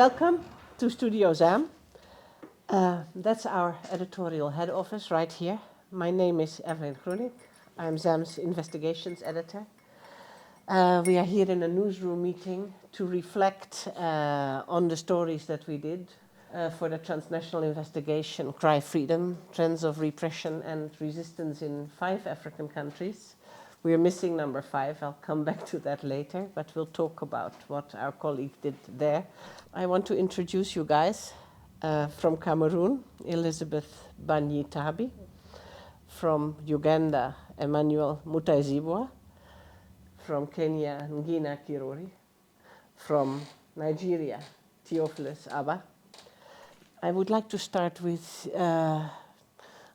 Welcome to Studio ZAM. That's our editorial head office right here. My name is Evelyn Groenink. I'm ZAM's investigations editor. We are here in a newsroom meeting to reflect on the stories that we did for the transnational investigation Cry Freedom, Trends of Repression and Resistance in 5 African countries. We're missing number 5. I'll come back to that later, but we'll talk about what our colleague did there. I want to introduce you guys. From Cameroon, Elizabeth BanyiTabi. From Uganda, Emmanuel Mutaizibwa. From Kenya, Ngina Kirori. From Nigeria, Theophilus Abbah. I would like to start with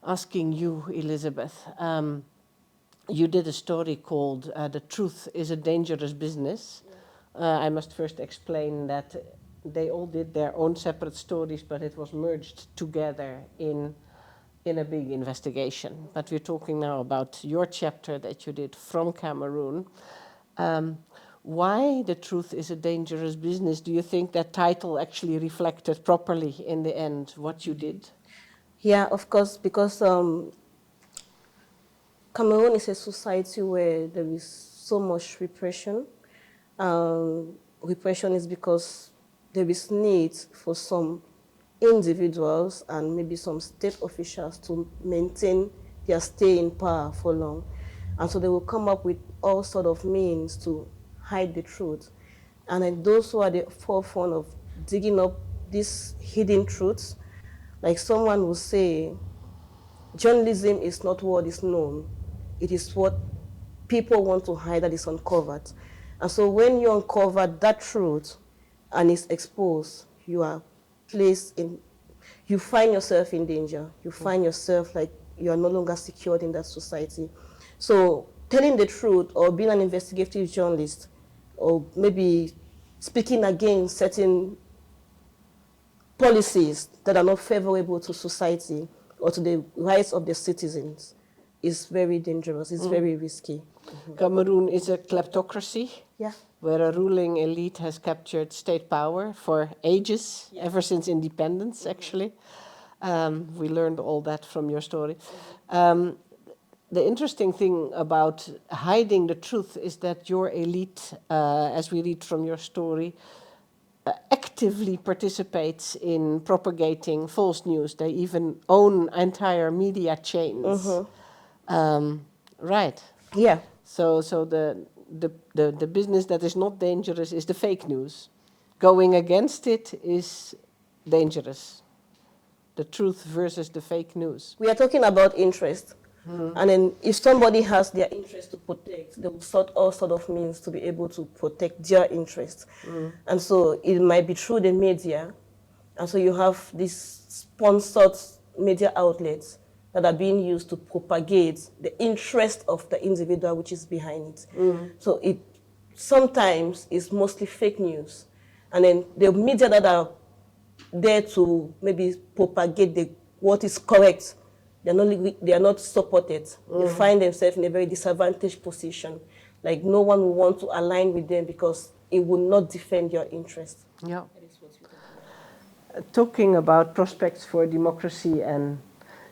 asking you, Elizabeth. You did a story called The Truth is a Dangerous Business. I must first explain that they all did their own separate stories, but it was merged together in a big investigation. But we're talking now about your chapter that you did from Cameroon. Why The Truth is a Dangerous Business? Do you think that title actually reflected properly in the end what you did? Yeah, of course, because Cameroon is a society where there is so much repression. Repression is because there is need for some individuals and maybe some state officials to maintain their stay in power for long. And so they will come up with all sorts of means to hide the truth. And then those who are the forefront of digging up these hidden truths, like someone will say, journalism is not what is known. It is what people want to hide that is uncovered. And so when you uncover that truth and it's exposed, you are placed in, you find yourself in danger. You find yourself like you are no longer secured in that society. So telling the truth or being an investigative journalist or maybe speaking against certain policies that are not favorable to society or to the rights of the citizens is very dangerous. It's very risky. Cameroon is a kleptocracy. Yeah. Where a ruling elite has captured state power for ages, ever since independence, actually. We learned all that from your story. The interesting thing about hiding the truth is that your elite, as we read from your story, actively participates in propagating false news. They even own entire media chains. Right. Yeah. So the business that is not dangerous is the fake news. Going against it is dangerous. The truth versus the fake news. We are talking about interest. And then if somebody has their interest to protect, they will sort all sort of means to be able to protect their interest. And so it might be through the media. And so you have these sponsored media outlets that are being used to propagate the interest of the individual which is behind it. So it sometimes is mostly fake news. And then the media that are there to maybe propagate what is correct, they are not supported. They find themselves in a very disadvantaged position. Like no one will want to align with them because it will not defend your interest. Yeah. Talking about prospects for democracy and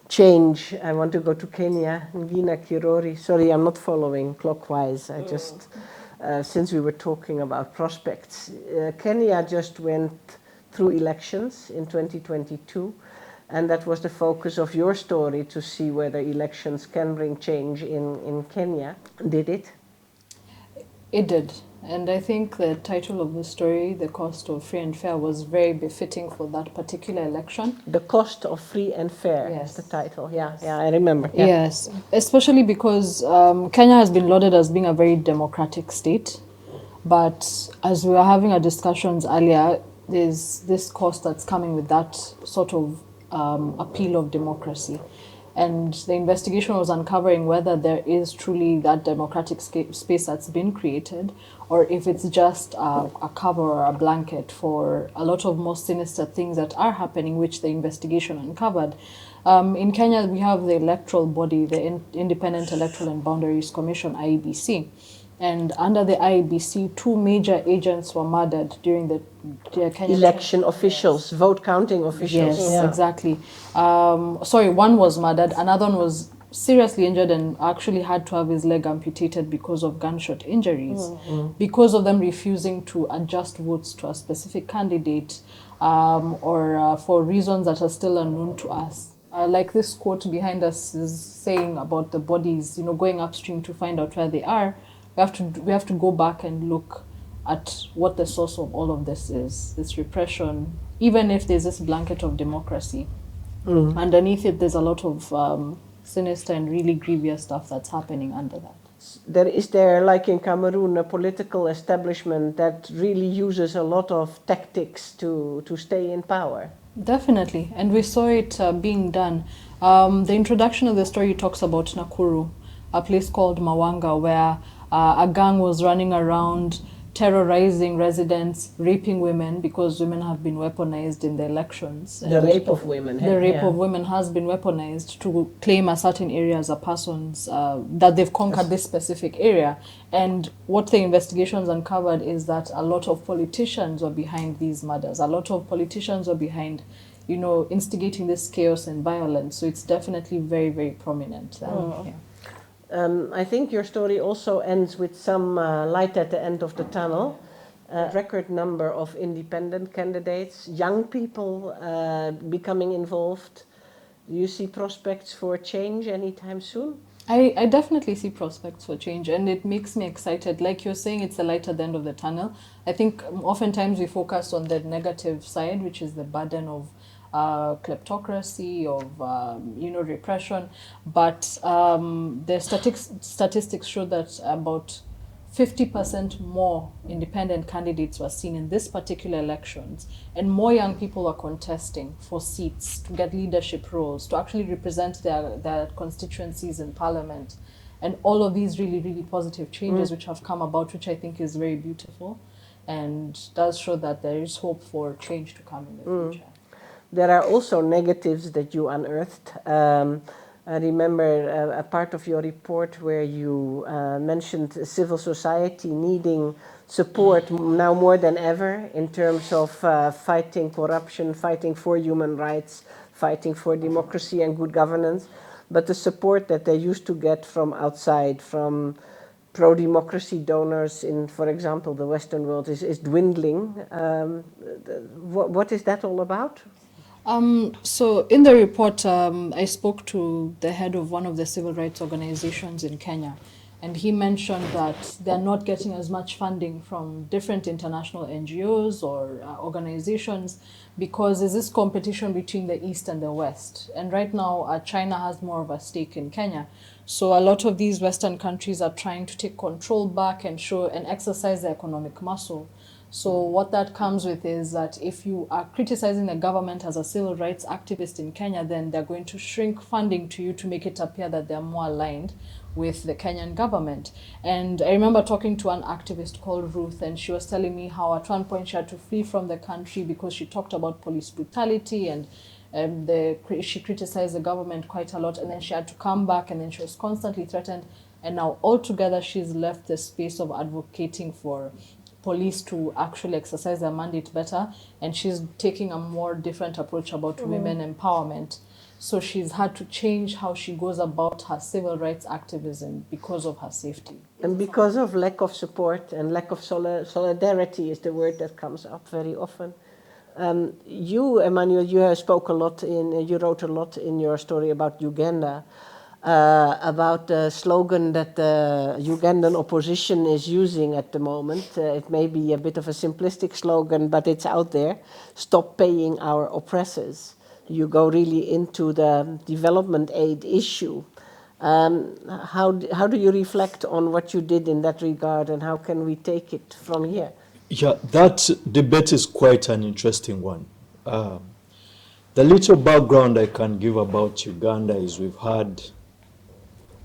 change, I want to go to Kenya. Ngina Kirori. Sorry, I'm not following clockwise. I just, since we were talking about prospects, Kenya just went through elections in 2022, and that was the focus of your story, to see whether elections can bring change in Kenya. Did it? It did. And I think the title of the story, The Cost of Free and Fair, was very befitting for that particular election. The Cost of Free and Fair is the title. Yeah, I remember. Yeah. Yes, especially because Kenya has been lauded as being a very democratic state. But as we were having our discussions earlier, there's this cost that's coming with that sort of appeal of democracy. And the investigation was uncovering whether there is truly that democratic space that's been created, or if it's just a cover or a blanket for a lot of more sinister things that are happening, which the investigation uncovered. In Kenya, we have the electoral body, the Independent Electoral and Boundaries Commission, IEBC. And under the IEBC, 2 major agents were murdered during the Kenya election officials, vote counting officials. Yes, exactly. Sorry, one was murdered, another one was seriously injured and actually had to have his leg amputated because of gunshot injuries, because of them refusing to adjust votes to a specific candidate, or for reasons that are still unknown to us. Like this quote behind us is saying about the bodies, going upstream to find out where they are. We have to go back and look at what the source of all of this is, this repression. Even if there's this blanket of democracy, underneath it there's a lot of sinister and really grievous stuff that's happening under that. Is there, like in Cameroon, a political establishment that really uses a lot of tactics to stay in power? Definitely, and we saw it being done. The introduction of the story talks about Nakuru, a place called Mawanga, where a gang was running around terrorizing residents, raping women, because women have been weaponized in the elections. The rape of women. The rape of women has been weaponized to claim a certain area as a person's, that they've conquered this specific area. And what the investigations uncovered is that a lot of politicians were behind these murders. A lot of politicians were behind, instigating this chaos and violence. So it's definitely very, very prominent. Yeah. I think your story also ends with some light at the end of the tunnel. Record number of independent candidates, young people becoming involved. Do you see prospects for change anytime soon? I definitely see prospects for change, and it makes me excited. Like you're saying, it's the light at the end of the tunnel. I think oftentimes we focus on the negative side, which is the burden of kleptocracy, of repression, but the statistics show that about 50% more independent candidates were seen in this particular elections, and more young people are contesting for seats to get leadership roles, to actually represent their constituencies in parliament, and all of these really, really positive changes which have come about, which I think is very beautiful and does show that there is hope for change to come in the future. There are also negatives that you unearthed. I remember a part of your report where you mentioned civil society needing support now more than ever in terms of fighting corruption, fighting for human rights, fighting for democracy and good governance. But the support that they used to get from outside, from pro-democracy donors in, for example, the Western world is dwindling. What is that all about? So in the report, I spoke to the head of one of the civil rights organizations in Kenya, and he mentioned that they're not getting as much funding from different international NGOs or organizations because there's this competition between the East and the West. And right now, China has more of a stake in Kenya. So a lot of these Western countries are trying to take control back and show and exercise their economic muscle. So what that comes with is that if you are criticizing the government as a civil rights activist in Kenya, then they're going to shrink funding to you to make it appear that they're more aligned with the Kenyan government. And I remember talking to an activist called Ruth, and she was telling me how at one point she had to flee from the country because she talked about police brutality and she criticized the government quite a lot, and then she had to come back, and then she was constantly threatened. And now altogether she's left the space of advocating for police to actually exercise their mandate better, and she's taking a more different approach about women empowerment. So she's had to change how she goes about her civil rights activism because of her safety. And because of lack of support and lack of solidarity is the word that comes up very often. You, Emmanuel, you wrote a lot in your story about Uganda, about the slogan that the Ugandan opposition is using at the moment. It may be a bit of a simplistic slogan, but it's out there. Stop paying our oppressors. You go really into the development aid issue. How do you reflect on what you did in that regard, and how can we take it from here? Yeah, that debate is quite an interesting one. The little background I can give about Uganda is we've had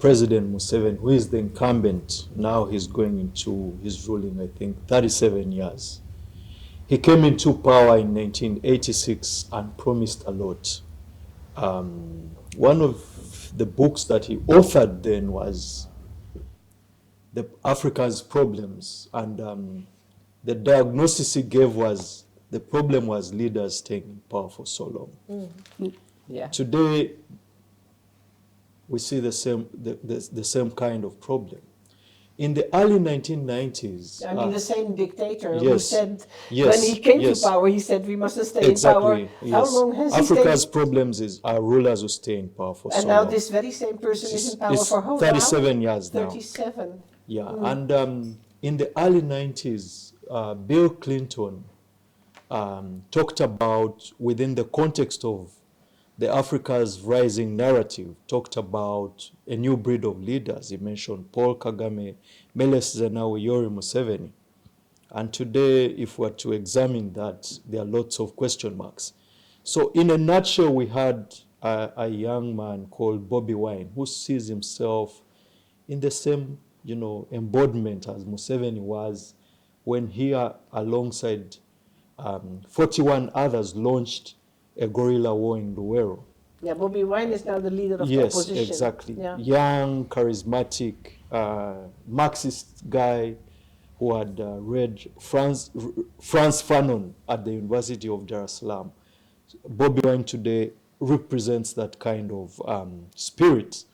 President Museveni, who is the incumbent. Now he's going into his ruling, I think, 37 years. He came into power in 1986 and promised a lot. One of the books that he authored then was Africa's Problems, and the diagnosis he gave was the problem was leaders staying in power for so long. Yeah. Today, we see the same kind of problem. In the early 1990s, I mean, the same dictator who yes, said, yes, when he came yes. to power, he said, we mustn't stay in power. Exactly. How Yes. long has he Africa's stayed? problems are rulers who stay in power for And so now long. this very same person is in power It's for how long? 37 years now. 37. Yeah, and in the early 90s, Bill Clinton talked about, within the context of the Africa's rising narrative, talked about a new breed of leaders. He mentioned Paul Kagame, Meles Zenawi, Yoweri Museveni. And today, if we're to examine that, there are lots of question marks. So in a nutshell, we had a young man called Bobi Wine who sees himself in the same, embodiment as Museveni was when he, alongside 41 others, launched a guerrilla war in Luwero. Yeah, Bobi Wine is now the leader of the Yes, opposition. exactly. Yeah. Young, charismatic, Marxist guy who had read Franz Fanon at the University of Dar es Salaam. Bobi Wine today represents that kind of spirit.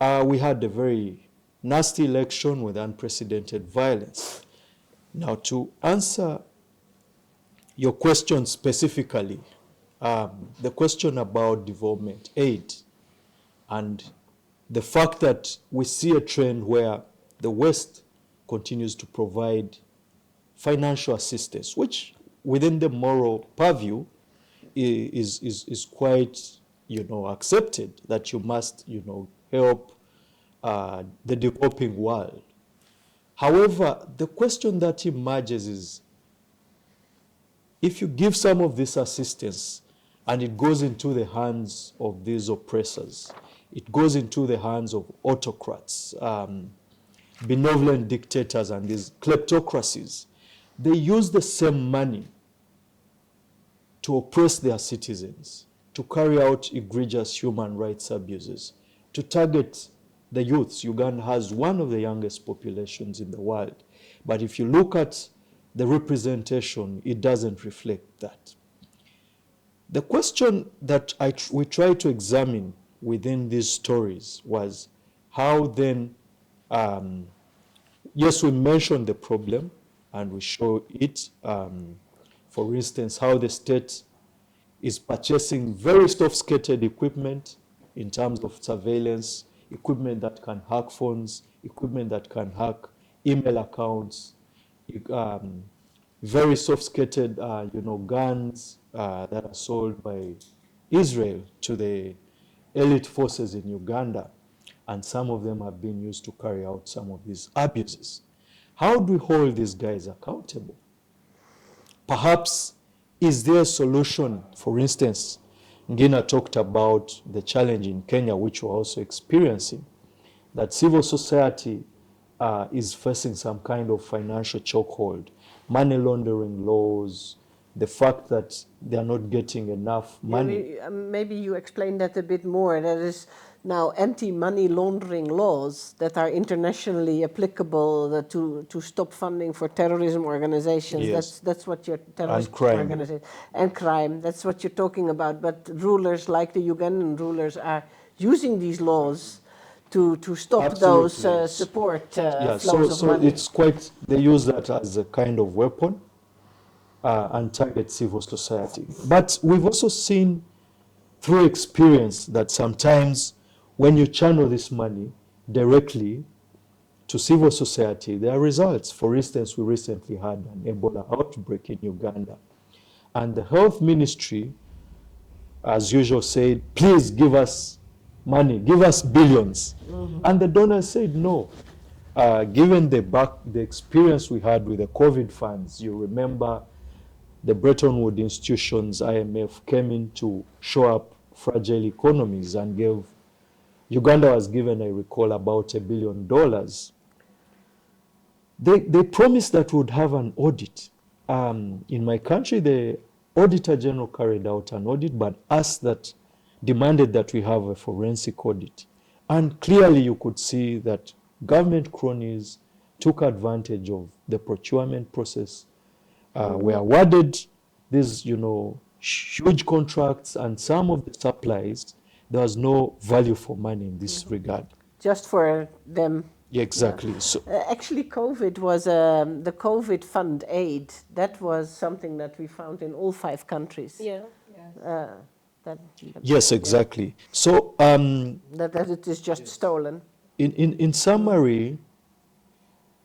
We had a very nasty election with unprecedented violence. Now, to answer your question specifically, the question about development aid and the fact that we see a trend where the West continues to provide financial assistance, which within the moral purview is quite, accepted, that you must, help the developing world. However, the question that emerges is, if you give some of this assistance and it goes into the hands of these oppressors, it goes into the hands of autocrats, benevolent dictators and these kleptocracies, they use the same money to oppress their citizens, to carry out egregious human rights abuses, to target the youths. Uganda has one of the youngest populations in the world. But if you look at the representation, it doesn't reflect that. The question that we try to examine within these stories was how then, yes, we mentioned the problem and we show it. For instance, how the state is purchasing very sophisticated equipment in terms of surveillance, equipment that can hack phones, equipment that can hack email accounts, very sophisticated, guns that are sold by Israel to the elite forces in Uganda, and some of them have been used to carry out some of these abuses. How do we hold these guys accountable? Perhaps, is there a solution? For instance, Ngina talked about the challenge in Kenya, which we're also experiencing, that civil society is facing some kind of financial chokehold, money laundering laws, the fact that they are not getting enough money. Maybe you explain that a bit more. There is now anti-money laundering laws that are internationally applicable to stop funding for terrorism organizations. Yes. That's what your terrorist And crime. organization and crime. That's what you're talking about. But rulers like the Ugandan rulers are using these laws to stop Absolutely, those yes. support Yeah, flows of so money. it's quite, they use that as a kind of weapon and target civil society. But we've also seen through experience that sometimes when you channel this money directly to civil society, there are results. For instance, we recently had an Ebola outbreak in Uganda. And the health ministry, as usual, said, please give us money, give us billions. And the donors said no. Given the experience we had with the COVID funds, you remember the Bretton Woods institutions, IMF, came in to show up fragile economies and gave, Uganda was given, I recall, about $1 billion. They promised that we would have an audit. In my country, the Auditor General carried out an audit, but asked that demanded that we have a forensic audit. And clearly you could see that government cronies took advantage of the procurement process, were awarded these, huge contracts, and some of the supplies, there was no value for money in this regard. Just for them. Yeah, exactly. Yeah. So, actually, COVID was the COVID fund aid. That was something that we found in all 5 countries. Yeah. Yes, exactly. Yeah. So that it is just stolen. In summary,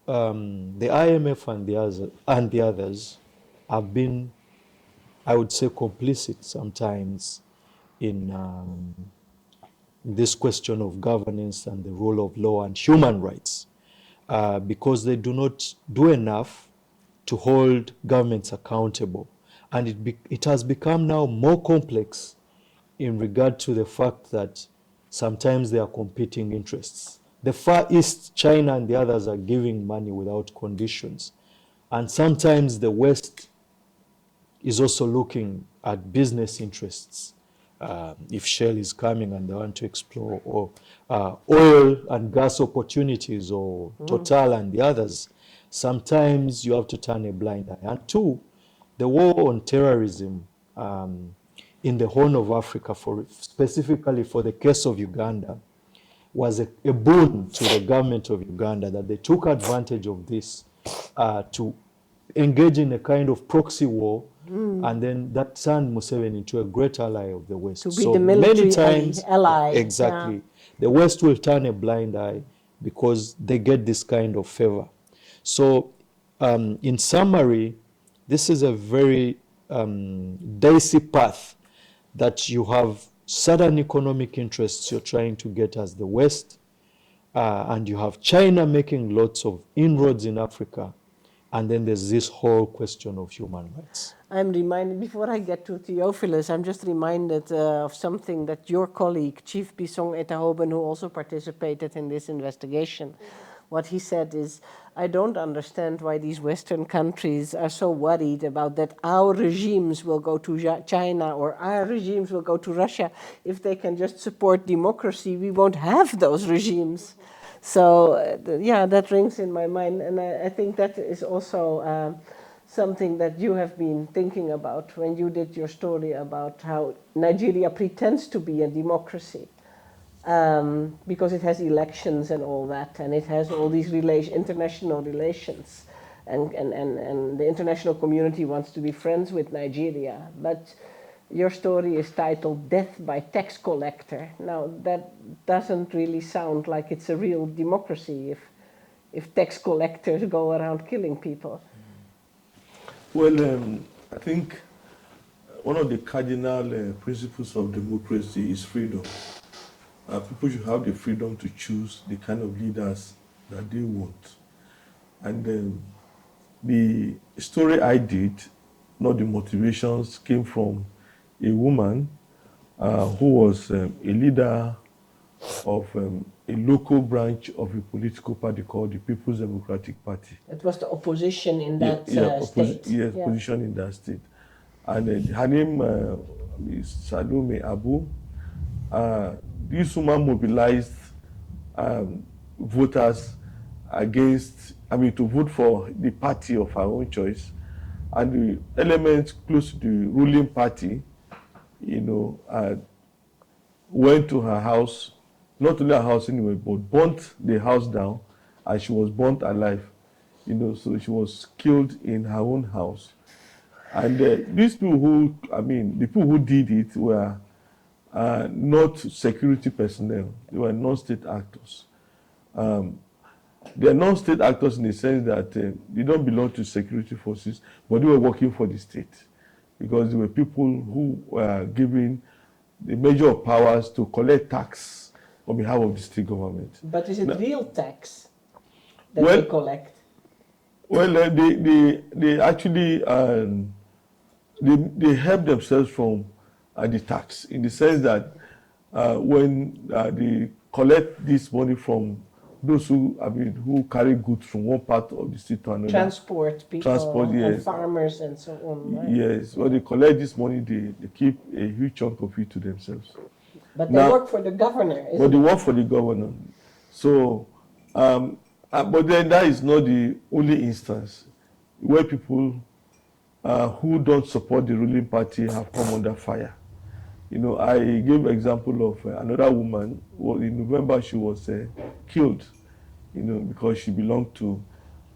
the IMF and the others have been, I would say, complicit sometimes in this question of governance and the rule of law and human rights, because they do not do enough to hold governments accountable. And it has become now more complex in regard to the fact that sometimes there are competing interests. The Far East, China and the others are giving money without conditions. And sometimes the West is also looking at business interests. If Shell is coming and they want to explore or oil and gas opportunities, or Total and the others, sometimes you have to turn a blind eye. And 2, the war on terrorism in the Horn of Africa, specifically for the case of Uganda, was a boon to the government of Uganda, that they took advantage of this to engage in a kind of proxy war, and then that turned Museveni into a great ally of the West. To be the military many times, ally. Exactly. Yeah. The West will turn a blind eye because they get this kind of favor. So in summary, this is a very dicey path, that you have certain economic interests you're trying to get as the West, and you have China making lots of inroads in Africa, and then there's this whole question of human rights. I'm reminded, before I get to Theophilus, I'm just reminded of something that your colleague, Chief Bisong Etahoben, who also participated in this investigation, what he said is, I don't understand why these Western countries are so worried about that our regimes will go to China or our regimes will go to Russia. If they can just support democracy, we won't have those regimes. So, yeah, that rings in my mind. And I think that is also something that you have been thinking about when you did your story about how Nigeria pretends to be a democracy. Because it has elections and all that, and it has all these international relations, and the international community wants to be friends with Nigeria. But your story is titled Death by Tax Collector. Now, that doesn't really sound like it's a real democracy if tax collectors go around killing people. Well, I think one of the cardinal principles of democracy is freedom. People should have the freedom to choose the kind of leaders that they want. And the story I did, not the motivations, came from a woman who was a leader of a local branch of a political party called the People's Democratic Party. It was the opposition in that state. Yes, opposition in that state. And her name is Salome Abbah. This woman mobilized voters to vote for the party of her own choice. And the elements close to the ruling party, went to her house, not only her house anyway, but burnt the house down, and she was burnt alive. So she was killed in her own house. And these people the people who did it were not security personnel. They were non-state actors. They are non-state actors in the sense that they don't belong to security forces, but they were working for the state, because they were people who were given the measure of powers to collect tax on behalf of the state government. But is it real tax that they collect? Well, they actually they help themselves from the tax, in the sense that when they collect this money from those who carry goods from one part of the state to another. Transport people, yes. And farmers and so on, right? Yes, when they collect this money, they keep a huge chunk of it to themselves. But they work for the governor, isn't But they work for the governor. So, but then that is not the only instance where people who don't support the ruling party have come under fire. You know, I gave example of another woman. In November, she was killed, you know, because she belonged to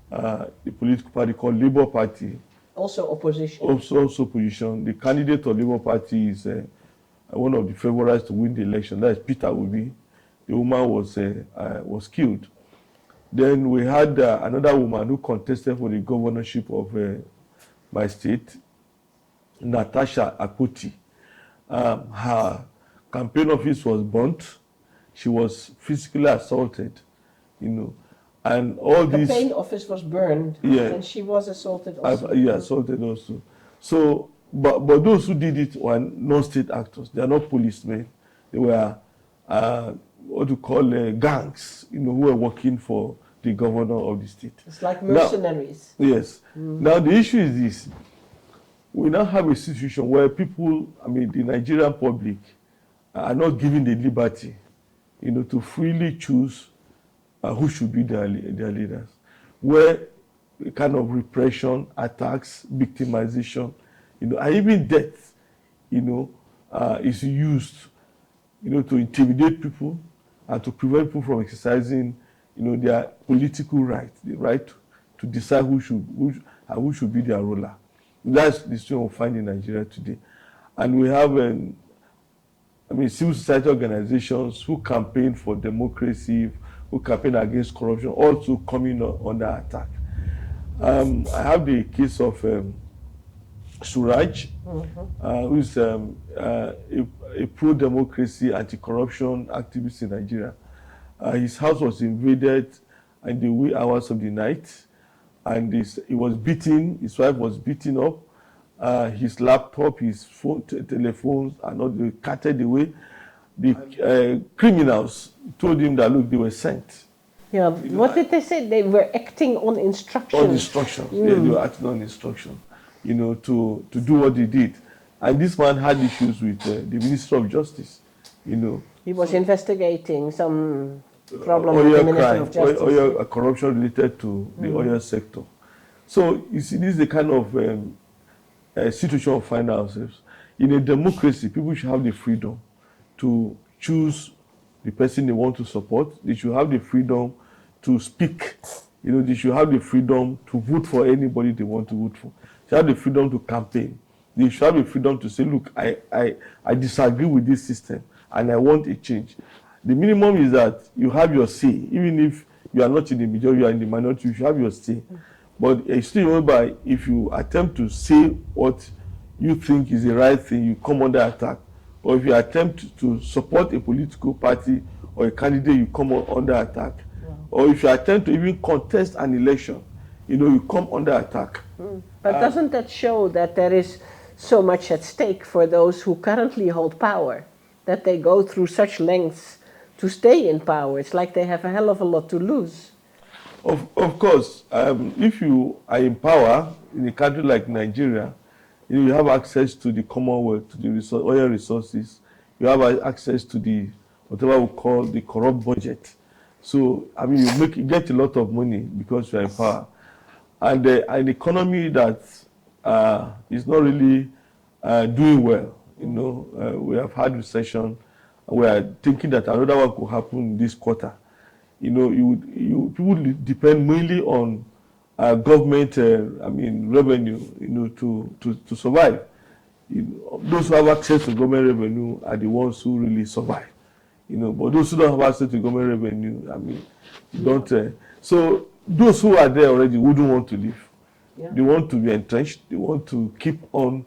the political party called Labour Party. Also opposition. Also opposition. The candidate of Labour Party is one of the favorites to win the election. That is Peter Obi. The woman was killed. Then we had another woman who contested for the governorship of my state, Natasha Akpoti. Her campaign office was burnt. She was physically assaulted, you know, and all The these. campaign office was burned, Yeah. and she was assaulted also. Assaulted also. So, but those who did it were non-state actors. They are not policemen. They were what you call gangs, you know, who were working for the governor of the state. It's like mercenaries. Now, yes. Now the issue is this. We now have a situation where people, I mean, the Nigerian public are not given the liberty, you know, to freely choose who should be their leaders. Where kind of repression, attacks, victimization, you know, and even death, you know, is used, you know, to intimidate people and to prevent people from exercising, you know, their political right, the right to decide who should be their ruler. That's the situation we find in Nigeria today. And we have, civil society organizations who campaign for democracy, who campaign against corruption, also coming under attack. I have the case of Suraj, who is a pro-democracy, anti-corruption activist in Nigeria. His house was invaded in the wee hours of the night, and he was beaten. His wife was beaten up. His laptop, his phone, telephones, and all they carted away. The criminals told him that, look, they were sent. Yeah. What did they say? They were acting on instructions. On instructions. They were acting on instructions, you know, to do what they did. And this man had issues with the Minister of Justice, you know. He was investigating some problem with the Minister of Justice. Oil corruption related to the oil sector. So, you see, this is the kind of situation we find ourselves. In a democracy, people should have the freedom to choose the person they want to support. They should have the freedom to speak. You know, they should have the freedom to vote for anybody they want to vote for. They should have the freedom to campaign. They should have the freedom to say, look, I disagree with this system and I want a change. The minimum is that you have your say. Even if you are not in the majority, you are in the minority, you should have your say. But still remember, if you attempt to say what you think is the right thing, you come under attack. Or if you attempt to support a political party or a candidate, you come under attack. Or if you attempt to even contest an election, you know, you come under attack. But doesn't that show that there is so much at stake for those who currently hold power, that they go through such lengths to stay in power? It's like they have a hell of a lot to lose. Of course, if you are in power in a country like Nigeria, you have access to the Commonwealth, to the oil resources. You have access to the whatever we call the corrupt budget. So I mean, you get a lot of money because you are in power, and an economy that is not really doing well. You know, we have had recession. We are thinking that another one could happen this quarter. You know, people depend mainly on government, revenue, you know, to survive. You know, those who have access to government revenue are the ones who really survive. You know, but those who don't have access to government revenue, I mean, don't. So those who are there already wouldn't want to leave. Yeah. They want to be entrenched. They want to keep on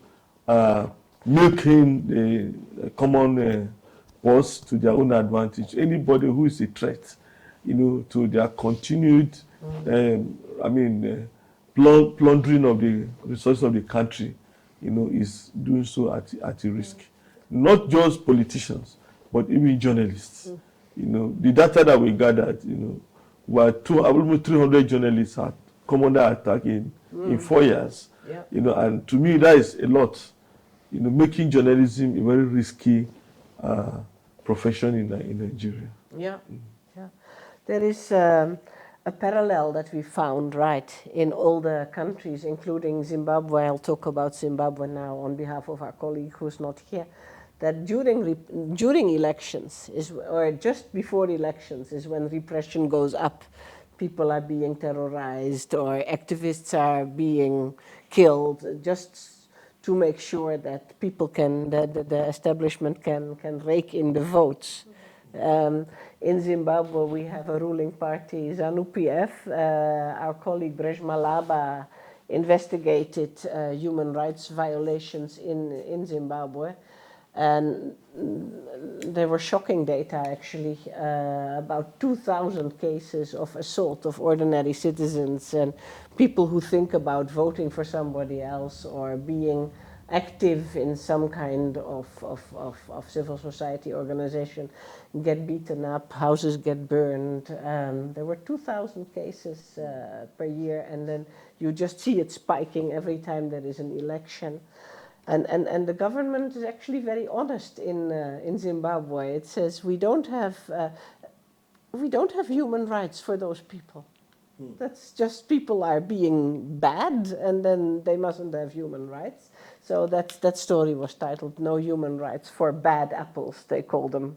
milking the common boss to their own advantage. Anybody who is a threat, you know, to their continued, plundering of the resources of the country, you know, is doing so at a risk. Not just politicians, but even journalists. You know, the data that we gathered, you know, were almost 300 journalists had come under attack in 4 years. Yeah. You know, and to me that is a lot. You know, making journalism a very risky profession in Nigeria. Yeah, yeah. There is a parallel that we found, right, in all the countries, including Zimbabwe. I'll talk about Zimbabwe now on behalf of our colleague who's not here. That during elections or just before elections is when repression goes up. People are being terrorized or activists are being killed, just to make sure that people can, the establishment can rake in the votes. In Zimbabwe, we have a ruling party, ZANU-PF. Our colleague Brejmalaba investigated human rights violations in Zimbabwe. And there were shocking data, actually, about 2,000 cases of assault of ordinary citizens and people who think about voting for somebody else or being active in some kind of civil society organization get beaten up, houses get burned. There were 2,000 cases per year, and then you just see it spiking every time there is an election. And the government is actually very honest in Zimbabwe. It says we don't have human rights for those people. That's just people are being bad, and then they mustn't have human rights. So that story was titled "No Human Rights for Bad Apples." They call them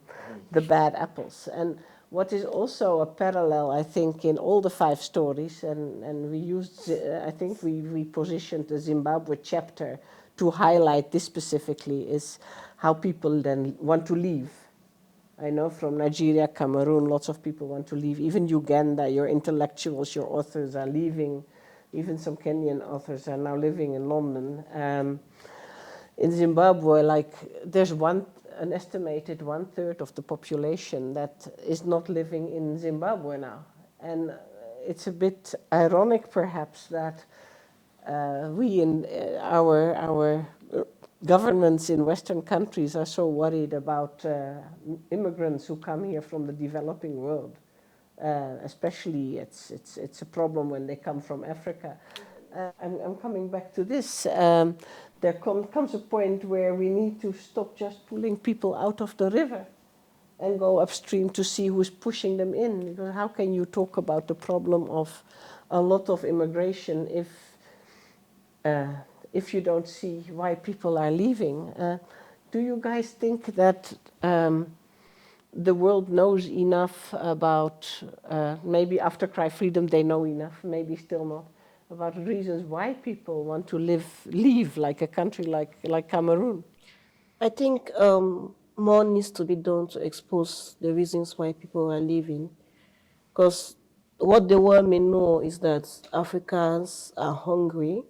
the bad apples. And what is also a parallel, I think, in all the 5 stories, and we used, I think we positioned the Zimbabwe chapter to highlight this specifically, is how people then want to leave. I know from Nigeria, Cameroon, lots of people want to leave. Even Uganda, your intellectuals, your authors are leaving. Even some Kenyan authors are now living in London. In Zimbabwe, like, there's an estimated 1/3 of the population that is not living in Zimbabwe now. And it's a bit ironic, perhaps, that we in our governments in Western countries are so worried about immigrants who come here from the developing world. Especially, it's a problem when they come from Africa. I'm coming back to this. There comes a point where we need to stop just pulling people out of the river and go upstream to see who's pushing them in. Because how can you talk about the problem of a lot of immigration if you don't see why people are leaving? Do you guys think that the world knows enough about, maybe after Cry Freedom they know enough, maybe still not, about reasons why people want to leave like a country like Cameroon? I think more needs to be done to expose the reasons why people are leaving. Because what the world may know is that Africans are hungry,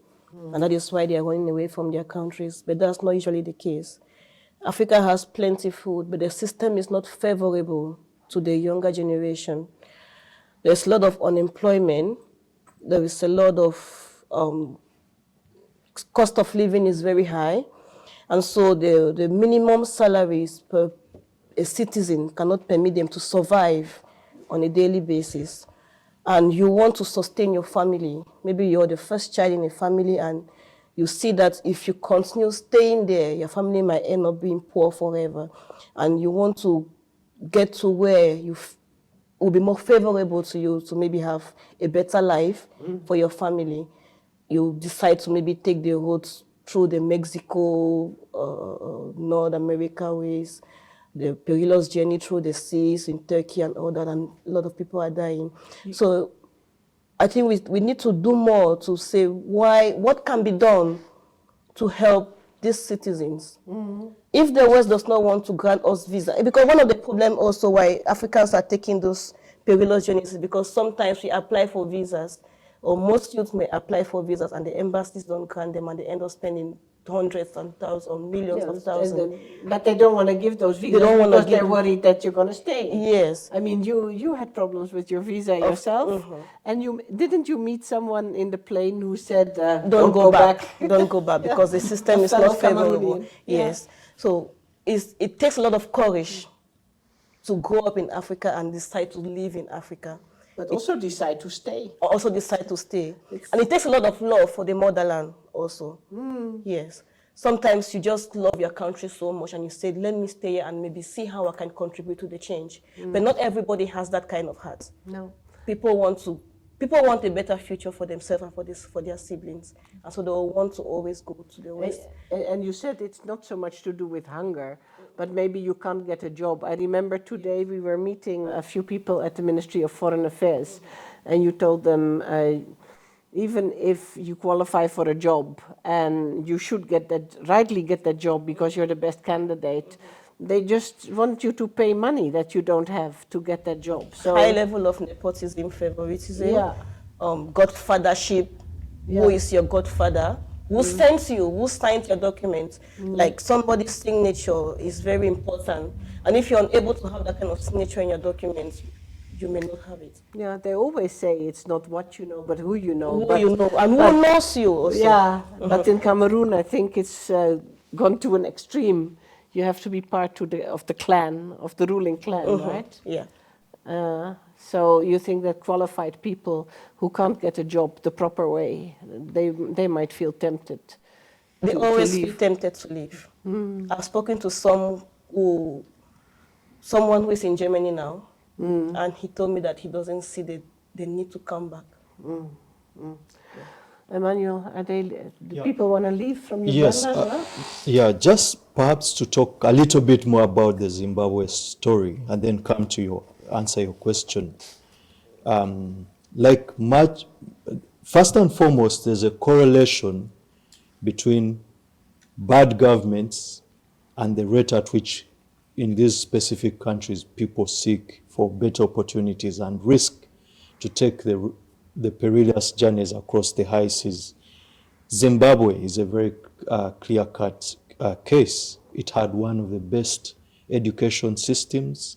and that is why they are running away from their countries. But that's not usually the case. Africa has plenty food, but the system is not favorable to the younger generation. There's a lot of unemployment. There is a lot of cost of living is very high. And so the minimum salaries per a citizen cannot permit them to survive on a daily basis. And you want to sustain your family. Maybe you're the first child in a family, and you see that if you continue staying there, your family might end up being poor forever. And you want to get to where you will be more favorable to you to maybe have a better life for your family. You decide to maybe take the road through the Mexico, North America ways, the perilous journey through the seas in Turkey and all that, and a lot of people are dying. So I think we need to do more to say what can be done to help these citizens. If the West does not want to grant us visa, because one of the problems also why Africans are taking those perilous journeys is because sometimes we apply for visas, or most youth may apply for visas and the embassies don't grant them, and they end up spending hundreds and thousands or millions of thousands. But they don't want to give those visas because they're worried that you're going to stay. Yes. I mean, you had problems with your visa yourself, and didn't you meet someone in the plane who said, don't go back. Don't go back, because the system is not favorable. Yes. So it takes a lot of courage to grow up in Africa and decide to live in Africa. But also decide to stay. And it takes a lot of love for the motherland also. Yes. sometimes you just love your country so much and you say, let me stay here and maybe see how I can contribute to the change. But not everybody has that kind of heart. No. People want a better future for themselves and for their siblings. And so they will want to always go to the West. And you said it's not so much to do with hunger, but maybe you can't get a job. I remember today we were meeting a few people at the Ministry of Foreign Affairs, and you told them, even if you qualify for a job and you should rightly get that job because you're the best candidate, they just want you to pay money that you don't have to get that job. So high level of nepotism, favoritism, yeah. Godfathership. Yeah. Who is your godfather? Who sent you? Who signed your document? Like somebody's signature is very important. And if you're unable to have that kind of signature in your document, you may not have it. Yeah, they always say it's not what you know, but who you know. Who you know, and who knows you also. Yeah, but in Cameroon, I think it's gone to an extreme. You have to be part of the clan, of the ruling clan, right? Yeah. So you think that qualified people who can't get a job the proper way, they might feel tempted. They to always leave. feel tempted to leave. I've spoken to someone who is in Germany now, and he told me that he doesn't see the need to come back. Emmanuel, do people want to leave from Uganda Yes, as well? yeah, just perhaps to talk a little bit more about the Zimbabwe story and then come to answer your question. First and foremost, there's a correlation between bad governments and the rate at which in these specific countries people seek for better opportunities and risk to take the perilous journeys across the high seas. Zimbabwe is a very clear-cut case. It had one of the best education systems,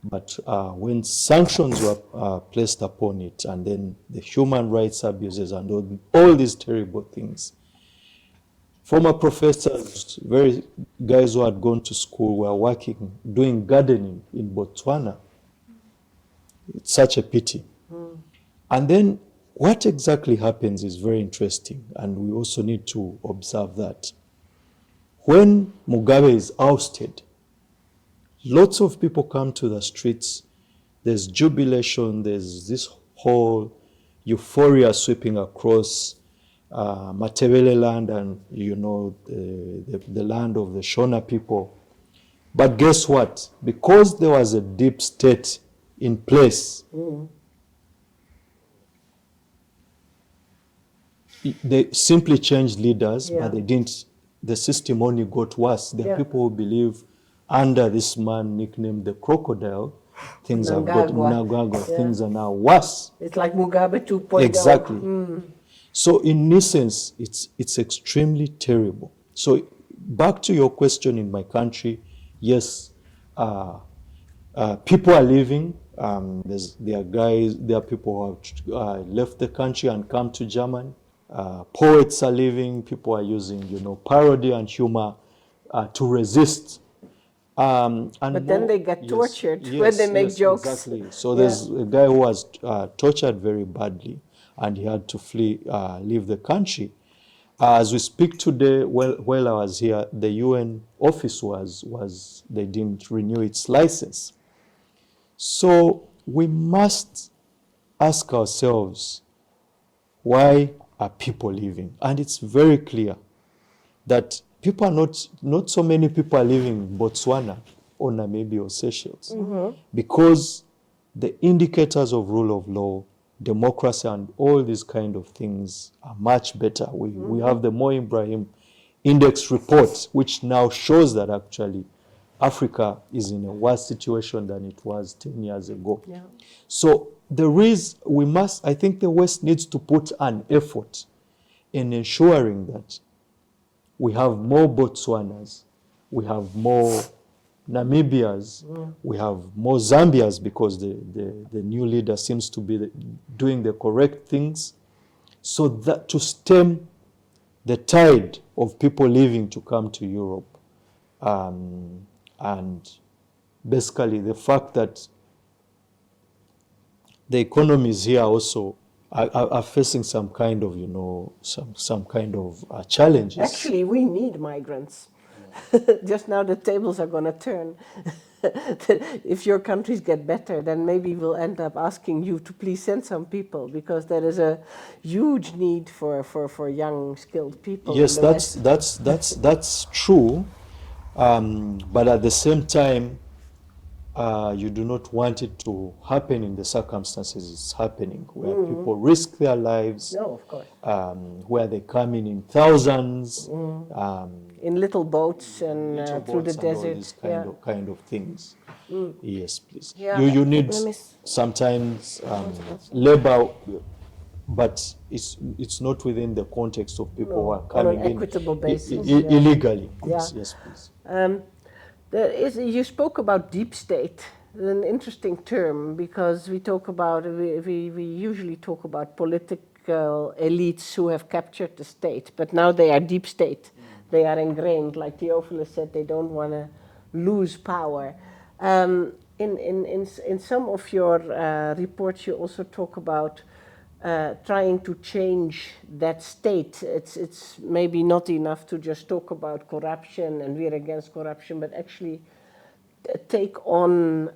but when sanctions were placed upon it, and then the human rights abuses and all these terrible things, former professors, very guys who had gone to school, were doing gardening in Botswana. It's such a pity. And then what exactly happens is very interesting, and we also need to observe that. When Mugabe is ousted, lots of people come to the streets, there's jubilation, there's this whole euphoria sweeping across Matebele land and, the land of the Shona people. But guess what? Because there was a deep state in place, they simply changed leaders, but they didn't. The system only got worse. There are people who believe under this man nicknamed the crocodile, things have got Mnangagwa, things are now worse. It's like Mugabe 2.0. Exactly. So in essence, it's extremely terrible. So back to your question, in my country, yes, people are leaving. There are people who have left the country and come to Germany. Poets are leaving. People are using, parody and humor to resist. But then they get tortured when they make jokes. Exactly. So there's a guy who was tortured very badly, and he had to leave the country. As we speak today, while I was here, the UN office they didn't renew its license. So we must ask ourselves, why are people leaving? And it's very clear that people are not so many people are living in Botswana or Namibia or Seychelles, because the indicators of rule of law, democracy, and all these kind of things are much better. We have the Mo Ibrahim Index report, which now shows that actually Africa is in a worse situation than it was 10 years ago. Yeah. So I think the West needs to put an effort in ensuring that we have more Botswanas, we have more Namibias, we have more Zambias, because the new leader seems to be doing the correct things, so that to stem the tide of people leaving to come to Europe. And basically the fact that the economies here also are facing some kind of, some kind of challenges. Actually, we need migrants. Just now the tables are going to turn. If your countries get better, then maybe we'll end up asking you to please send some people, because there is a huge need for young, skilled people. Yes, in the West. that's true. But at the same time, you do not want it to happen in the circumstances it's happening, where people risk their lives, No, of course. where they come in thousands, In little boats and little through the boats and all desert. these Yeah. kind of things. Yes, please. Yeah. You need Let me sometimes labor, but it's not within the context of people who are on coming an in equitable basis, yeah. illegally. Yes, Yeah. yes, please. You spoke about deep state, an interesting term, because we talk about, we usually talk about political elites who have captured the state, but now they are deep state. They are ingrained, like Theophilus said, they don't want to lose power. In some of your reports, you also talk about trying to change that state. It's maybe not enough to just talk about corruption and we're against corruption, but actually take on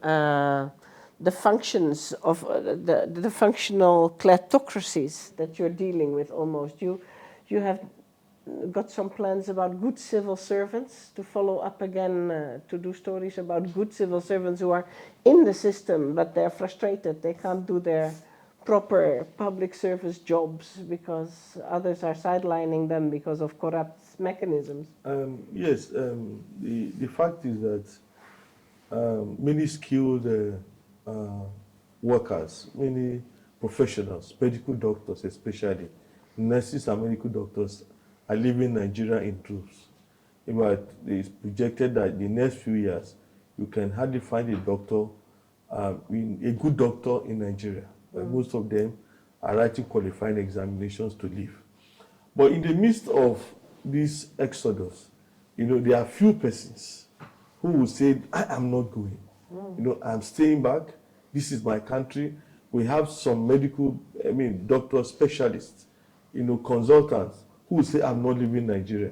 the functions of the functional kleptocracies that you're dealing with almost. You have got some plans about good civil servants, to follow up again, to do stories about good civil servants who are in the system, but they're frustrated. They can't do their proper public service jobs because others are sidelining them because of corrupt mechanisms. Yes, the fact is that many skilled workers, many professionals, medical doctors especially, nurses and medical doctors are leaving Nigeria in droves. But it's projected that in the next few years, you can hardly find a doctor, a good doctor in Nigeria. Most of them are writing qualifying examinations to leave. But in the midst of this exodus, there are few persons who will say, I am not going. I'm staying back. This is my country. We have some doctors, specialists, consultants who will say, I'm not leaving Nigeria.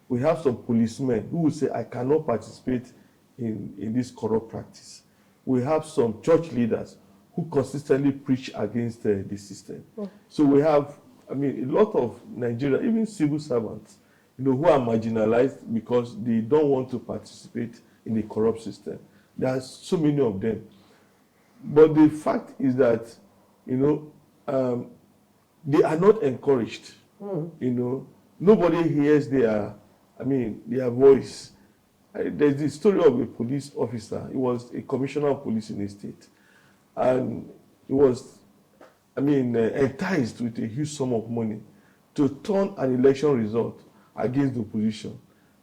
We have some policemen who will say, I cannot participate in this corrupt practice. We have some church leaders who consistently preach against the system. So we have, a lot of Nigeria, even civil servants, who are marginalized because they don't want to participate in the corrupt system. There are so many of them. But the fact is that, they are not encouraged. Nobody hears their voice. There's the story of a police officer. He was a commissioner of police in a state. And he was, enticed with a huge sum of money to turn an election result against the opposition.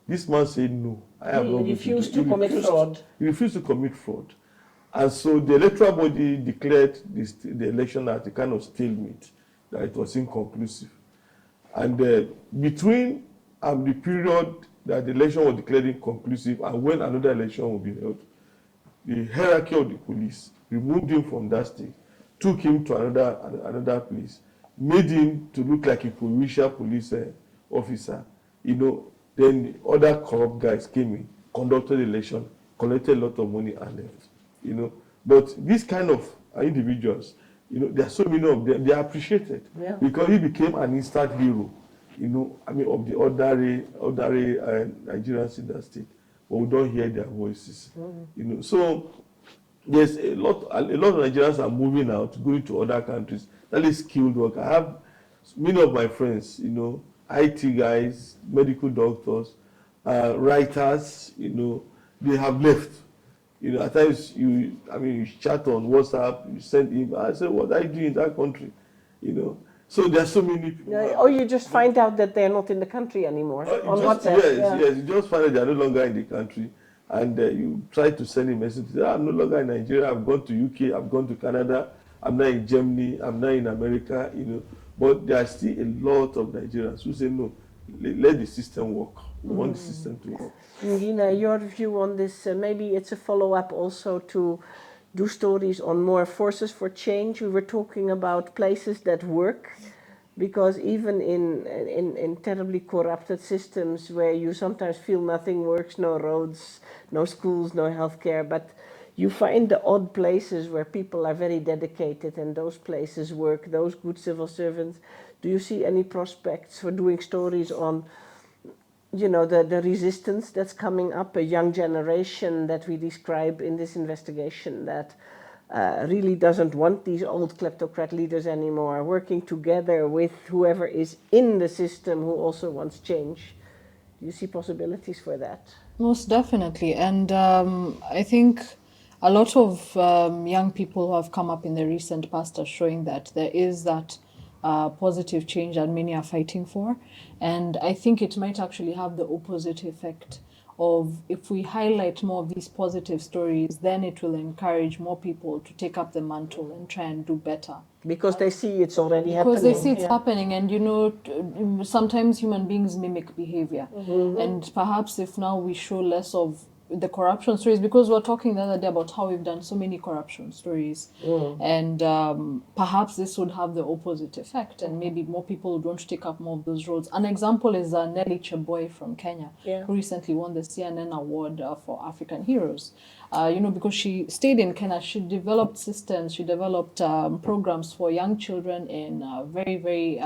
This man said, no, I have not. He refused to commit fraud. He refused to commit fraud. And so the electoral body declared the election as a kind of stalemate, that it was inconclusive. And between the period that the election was declared inconclusive and when another election will be held, the hierarchy of the police removed him from that state, took him to another place, made him to look like a provincial police officer. Then other corrupt guys came in, conducted the election, collected a lot of money and left. But these kind of individuals, there are so many of them. They are appreciated because he became an instant hero. Of the ordinary Nigerians in that state, but we don't hear their voices. So there's a lot of Nigerians are moving out, going to other countries. That is skilled work. I have many of my friends, IT guys, medical doctors, writers, they have left. At times you chat on WhatsApp, you send email. I say, what are you doing in that country? So there are so many people. Or you just find out that they're not in the country anymore on WhatsApp. Yes, you just find out they're no longer in the country. And you try to send a message, I'm no longer in Nigeria, I've gone to UK, I've gone to Canada, I'm not in Germany, I'm not in America, But there are still a lot of Nigerians who say, no, let the system work. We want the system to work. Ngina, your view on this, maybe it's a follow-up also to do stories on more forces for change. We were talking about places that work, because even in terribly corrupted systems where you sometimes feel nothing works, no roads, no schools, no healthcare, but you find the odd places where people are very dedicated and those places work, those good civil servants. Do you see any prospects for doing stories on, you know, the resistance that's coming up, a young generation that we describe in this investigation that really doesn't want these old kleptocrat leaders anymore, working together with whoever is in the system who also wants change? Do you see possibilities for that? Most definitely. And I think a lot of young people who have come up in the recent past are showing that there is that positive change that many are fighting for. And I think it might actually have the opposite effect of, if we highlight more of these positive stories, then it will encourage more people to take up the mantle and try and do better. Because they see it's already happening. Because they see it's happening, and you know, sometimes human beings mimic behavior. And perhaps if now we show less of the corruption stories, because we were talking the other day about how we've done so many corruption stories, and perhaps this would have the opposite effect, and maybe more people would want to take up more of those roles. An example is Nelly Cheboy from Kenya, who recently won the CNN award for African Heroes. You know, because she stayed in Kenya, she developed systems, she developed programs for young children in very, very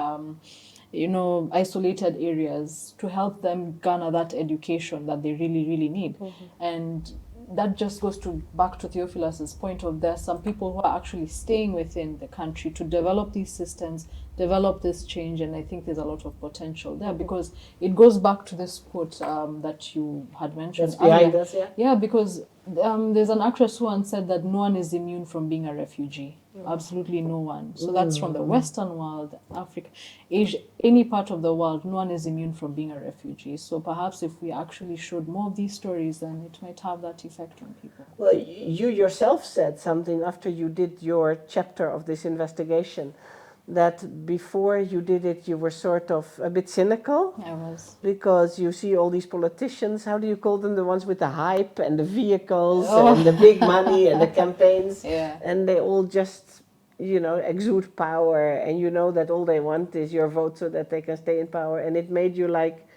you know, isolated areas to help them garner that education that they really, really need. And that just goes back to Theophilus's point of, there's some people who are actually staying within the country to develop these systems, develop this change, and I think there's a lot of potential there, because it goes back to this quote that you had mentioned. That's behind us, Yeah, because there's an actress who once said that no one is immune from being a refugee. Absolutely no one. So that's from the Western world, Africa, Asia, any part of the world, no one is immune from being a refugee. So perhaps if we actually showed more of these stories, then it might have that effect on people. Well, you yourself said something after you did your chapter of this investigation, that before you did it, you were sort of a bit cynical. I was. Because you see all these politicians, how do you call them, the ones with the hype and the vehicles and the big money and the campaigns, and they all just, you know, exude power, and you know that all they want is your vote so that they can stay in power, and it made you like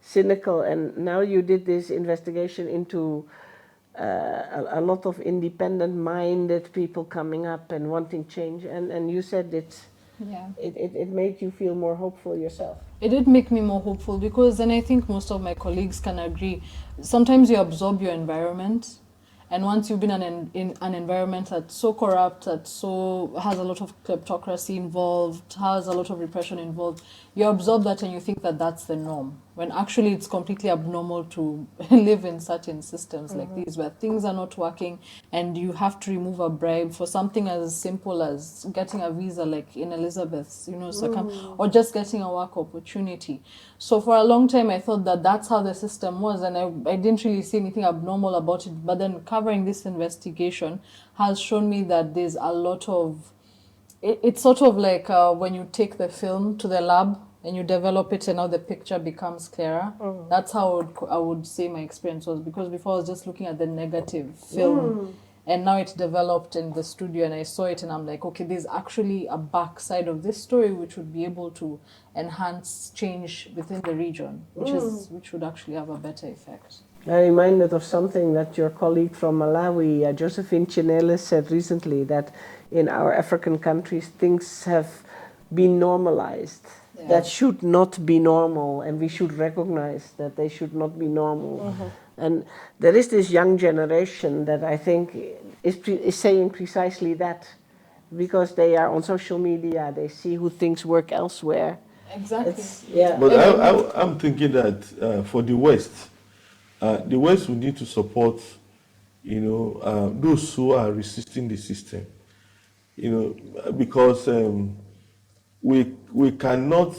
cynical. And now you did this investigation into a lot of independent-minded people coming up and wanting change, and you said it made you feel more hopeful yourself. It did make me more hopeful, because then I think most of my colleagues can agree, sometimes you absorb your environment, and once you've been in an environment that's so corrupt, that so has a lot of kleptocracy involved, has a lot of repression involved, you absorb that and you think that that's the norm, when actually it's completely abnormal to live in certain systems like these, where things are not working and you have to remove a bribe for something as simple as getting a visa, like in Elizabeth's, you know, or just getting a work opportunity. So for a long time I thought that that's how the system was, and I didn't really see anything abnormal about it. But then covering this investigation has shown me that there's a lot of, it's sort of like when you take the film to the lab and you develop it and now the picture becomes clearer. That's how I would say my experience was, because before I was just looking at the negative film, and now it developed in the studio and I saw it and I'm like, okay, there's actually a backside of this story which would be able to enhance change within the region, which would actually have a better effect. I'm reminded of something that your colleague from Malawi, Josephine Chinele, said recently, that in our African countries things have been normalized. That should not be normal, and we should recognize that they should not be normal. And there is this young generation that I think is saying precisely that, because they are on social media, they see who things work elsewhere. Exactly. But I'm thinking that for the West will need to support, you know, those who are resisting the system, you know, because we cannot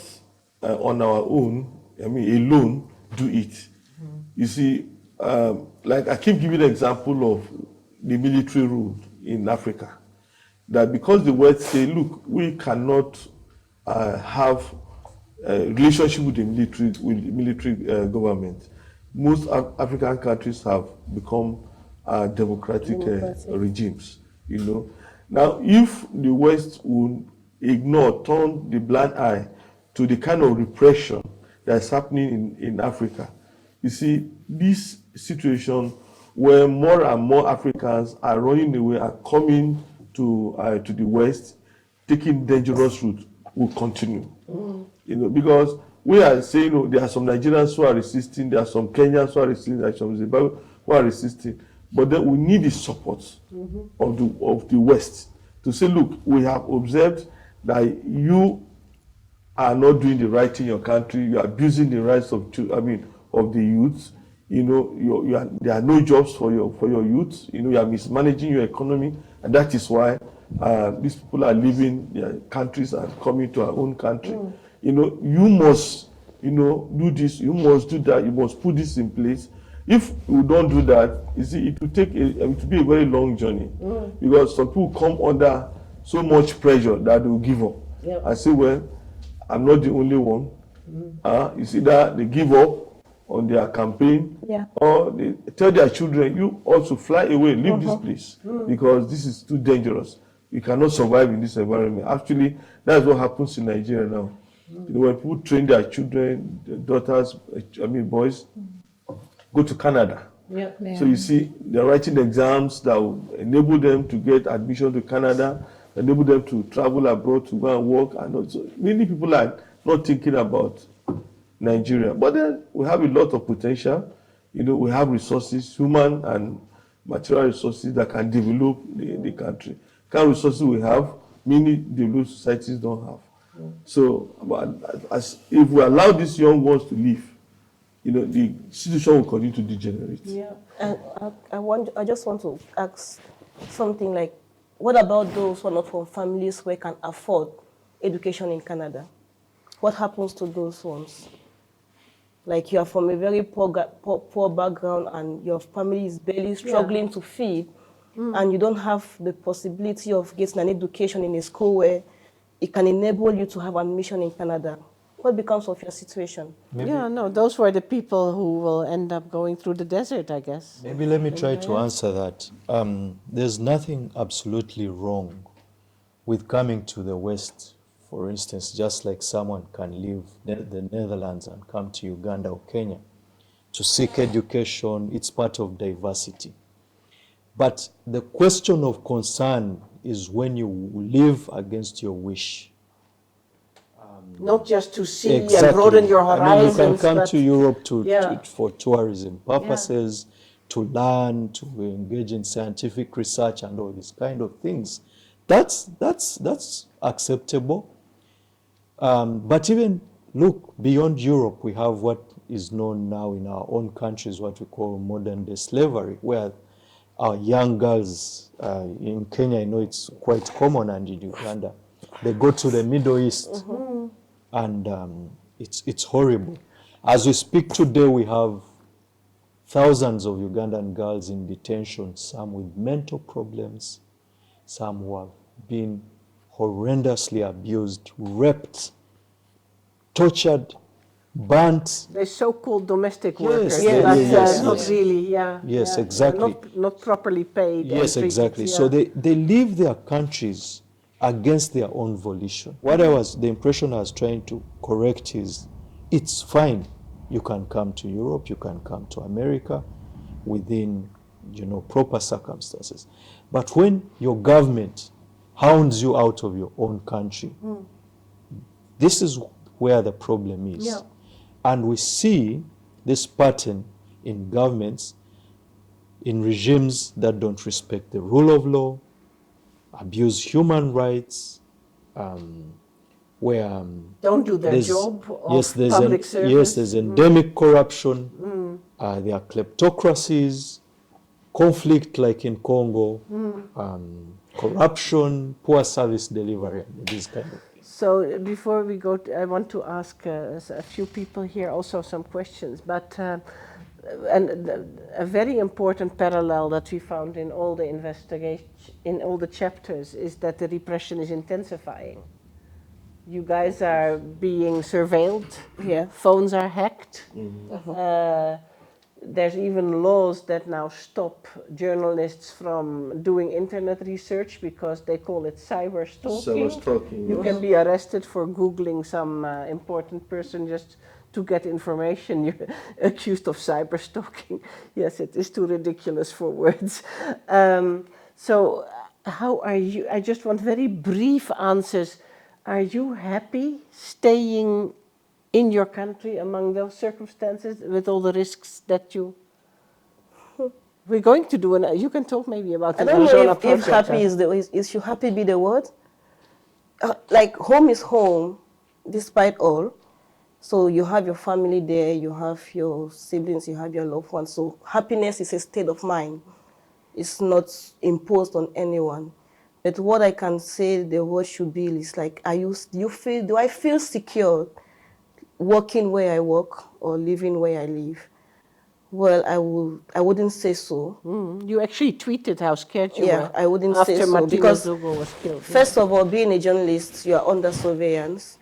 on our own, alone, do it. You see, like I keep giving the example of the military rule in Africa, that because the West say, look, we cannot have a relationship with the military government. Most African countries have become democratic regimes. you know. Now, if the West will ignore, turn the blind eye to the kind of repression that's happening in Africa, you see, this situation where more and more Africans are running away, are coming to the West, taking dangerous route, will continue. You know, because we are saying, oh, there are some Nigerians who are resisting, there are some Kenyans who are resisting, there are some Zimbabwe who are resisting, but then we need the support of the West to say, look, we have observed that you are not doing the right thing in your country, you are abusing the rights of the youth. You know, there are no jobs for your youth. You know, you are mismanaging your economy, and that is why these people are leaving their countries and coming to our own country. You know, you must, you know, do this. You must do that. You must put this in place. If we don't do that, you see, it will be a very long journey, because some people come under so much pressure that they will give up. Yep. I say, well, I'm not the only one. You see that they give up on their campaign, or they tell their children, you also fly away, leave this place, because this is too dangerous. You cannot survive in this environment. Actually, that's what happens in Nigeria now. You know, when people train their children, their daughters, boys, go to Canada. Yeah. So you see, they're writing exams that will enable them to get admission to Canada, enable them to travel abroad to go and work. And also, many people are not thinking about Nigeria. But then we have a lot of potential. You know, we have resources, human and material resources that can develop the country. Kind of resources we have, many developed societies don't have. So, if we allow these young ones to live, you know, the situation will continue to degenerate. Yeah, and I just want to ask something like, what about those who are not from families where can afford education in Canada? What happens to those ones? Like, you are from a very poor background and your family is barely struggling to feed, and you don't have the possibility of getting an education in a school where it can enable you to have admission in Canada. What becomes of your situation? Yeah, no, those were the people who will end up going through the desert, I guess. Maybe let me try to answer that. There's nothing absolutely wrong with coming to the West, for instance, just like someone can leave the Netherlands and come to Uganda or Kenya to seek education. It's part of diversity. But the question of concern is when you live against your wish. Not just to see Exactly. and broaden your horizons. I mean, you can come to Europe Yeah. for tourism purposes, to learn, to engage in scientific research and all these kind of things. That's acceptable. But even look beyond Europe, we have what is known now in our own countries, what we call modern day slavery, where our young girls in Kenya, I know it's quite common, and in Uganda, they go to the Middle East, and it's horrible. As we speak today, we have thousands of Ugandan girls in detention, some with mental problems, some who have been horrendously abused, raped, tortured, burnt. They're so-called domestic workers. Yes, Not yes. really, Yes, exactly. Not properly paid. Yes, and treated, exactly. So they leave their countries against their own volition. The impression I was trying to correct is, it's fine. You can come to Europe, you can come to America within, proper circumstances. But when your government hounds you out of your own country, this is where the problem is. Yeah. And we see this pattern in governments, in regimes that don't respect the rule of law, abuse human rights, where don't do their there's- job of yes, there's public service. Yes, there's endemic corruption. There are kleptocracies, conflict like in Congo, corruption, poor service delivery, these kind of things. So before we go, I want to ask a few people here also some questions. But a very important parallel that we found in all the investigation, in all the chapters, is that the repression is intensifying. You guys are being surveilled. Yeah. Phones are hacked. There's even laws that now stop journalists from doing internet research because they call it cyber stalking. Cyber-stalking, You yes. can be arrested for Googling some important person just to get information. You're accused of cyber stalking. Yes, it is too ridiculous for words. So, how are you? I just want very brief answers. Are you happy staying in your country among those circumstances with all the risks that you... We're going to do an... You can talk maybe about the I don't know Arizona if project. happy is should happy be the word? Like home is home, despite all. So you have your family there, you have your siblings, you have your loved ones. So happiness is a state of mind. It's not imposed on anyone. But what I can say the word should be is like, do I feel secure working where I work or living where I live? Well, I wouldn't say so. You actually tweeted how scared you were. I wouldn't after say so Martina because Zugo was killed. first of all, being a journalist, you are under surveillance,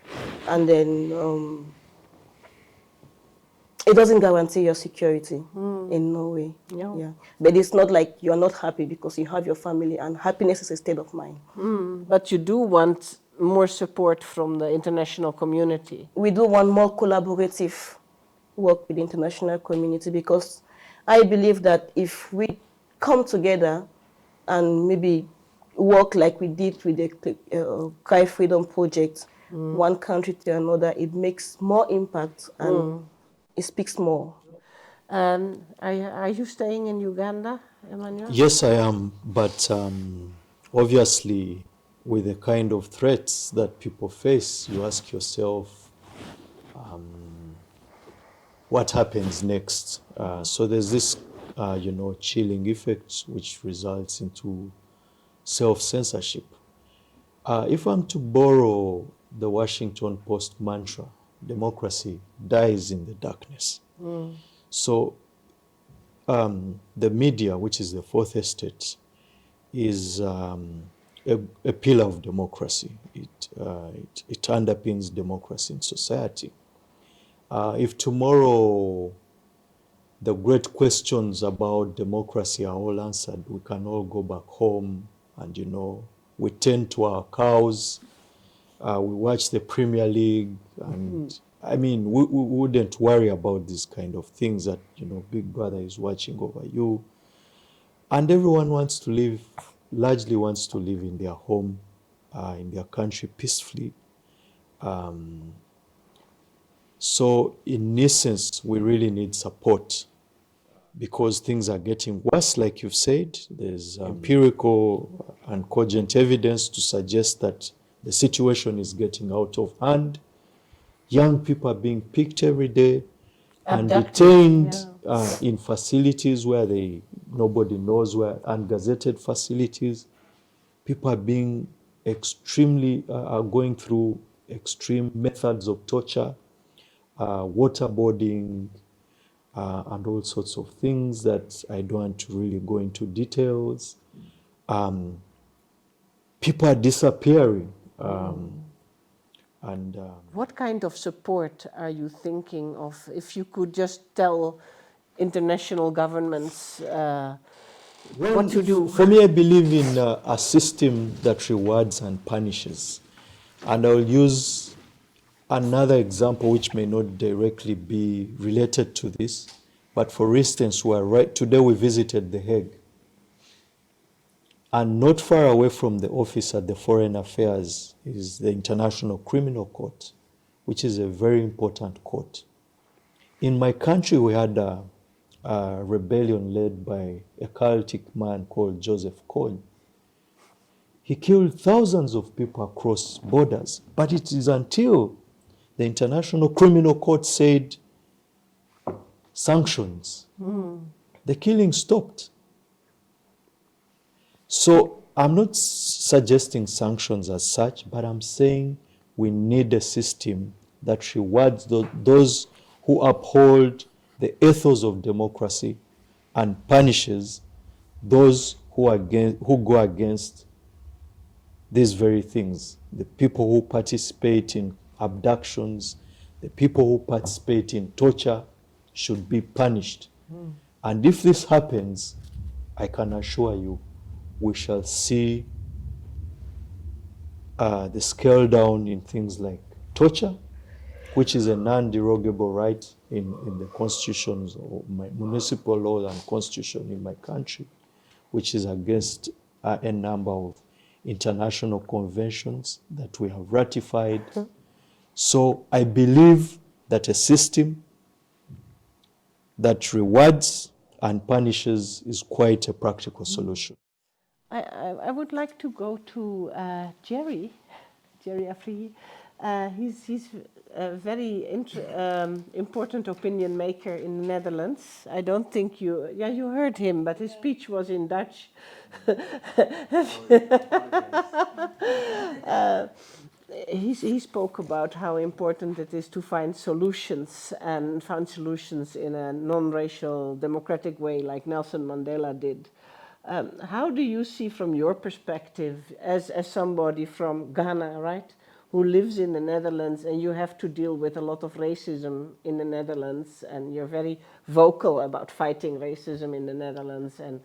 and then it doesn't guarantee your security in no way. No. Yeah, but it's not like you are not happy because you have your family, and happiness is a state of mind. But you do want more support from the international community. We do want more collaborative work with the international community because I believe that if we come together and maybe work like we did with the Cry Freedom Project, one country to another, it makes more impact and it speaks more. Are you staying in Uganda, Emmanuel? Yes, I am, but obviously with the kind of threats that people face, you ask yourself, what happens next? So there's this, chilling effect which results into self-censorship. If I'm to borrow the Washington Post mantra, democracy dies in the darkness. So the media, which is the fourth estate, is a pillar of democracy. It underpins democracy in society. If tomorrow the great questions about democracy are all answered, we can all go back home and, we tend to our cows, we watch the Premier League, and we wouldn't worry about these kind of things that, Big Brother is watching over you. And everyone largely wants to live in their home, in their country peacefully. So in essence, we really need support because things are getting worse, like you've said. There's empirical and cogent evidence to suggest that the situation is getting out of hand. Young people are being picked every day and detained in facilities where nobody knows where, ungazetted facilities. People are being are going through extreme methods of torture, waterboarding, and all sorts of things that I don't want to really go into details. People are disappearing. What kind of support are you thinking of? If you could just tell international governments what to do. For me, I believe in a system that rewards and punishes. And I'll use another example which may not directly be related to this. But for instance, today we visited The Hague. And not far away from the office at the Foreign Affairs is the International Criminal Court, which is a very important court. In my country, we had a rebellion led by a cultic man called Joseph Kony. He killed thousands of people across borders, but it is until the International Criminal Court said sanctions, the killing stopped. So I'm not suggesting sanctions as such, but I'm saying we need a system that rewards those who uphold the ethos of democracy and punishes those who go against these very things. The people who participate in abductions, the people who participate in torture should be punished. And if this happens, I can assure you, we shall see the scale down in things like torture, which is a non-derogable right in the constitutions or my municipal laws and constitution in my country, which is against a number of international conventions that we have ratified. So I believe that a system that rewards and punishes is quite a practical solution. I would like to go to Jerry Afriyi. He's a very important opinion maker in the Netherlands. I don't think you heard him, but his speech was in Dutch. He spoke about how important it is to find solutions and found solutions in a non-racial democratic way like Nelson Mandela did. How do you see from your perspective as somebody from Ghana, right, who lives in the Netherlands, and you have to deal with a lot of racism in the Netherlands, and you're very vocal about fighting racism in the Netherlands and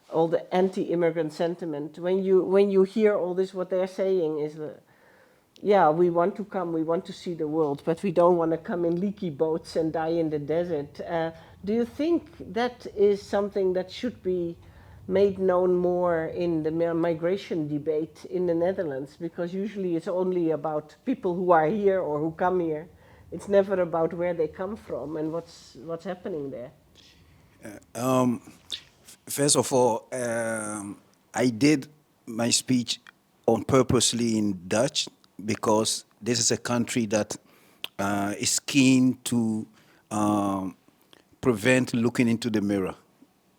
all the anti-immigrant sentiment. When you hear all this, what they're saying is that, yeah, we want to come, we want to see the world, but we don't want to come in leaky boats and die in the desert. Do you think that is something that should be made known more in the migration debate in the Netherlands? Because usually it's only about people who are here or who come here. It's never about where they come from and what's happening there. First of all, I did my speech on purposely in Dutch because this is a country that is keen to prevent looking into the mirror.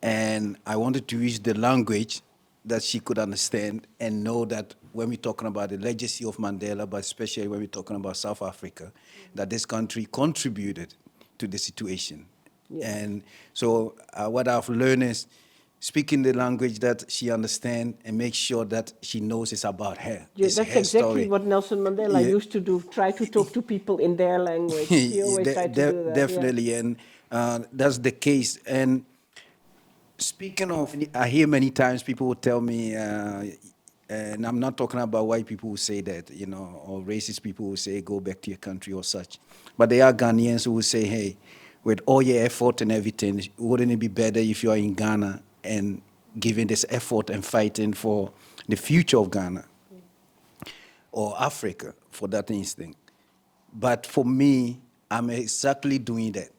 And I wanted to use the language that she could understand and know that when we're talking about the legacy of Mandela, but especially when we're talking about South Africa, that this country contributed to the situation. Yes. And so what I've learned is speaking the language that she understands and make sure that she knows it's about her. Yeah, it's that's her exactly story. What Nelson Mandela used to do, try to talk to people in their language. He always tried to do that. Definitely, yeah. And that's the case. And speaking of, I hear many times people will tell me, and I'm not talking about white people who say that, or racist people who say, go back to your country or such. But there are Ghanaians who will say, hey, with all your effort and everything, wouldn't it be better if you are in Ghana and giving this effort and fighting for the future of Ghana or Africa, for that instinct? But for me, I'm exactly doing that.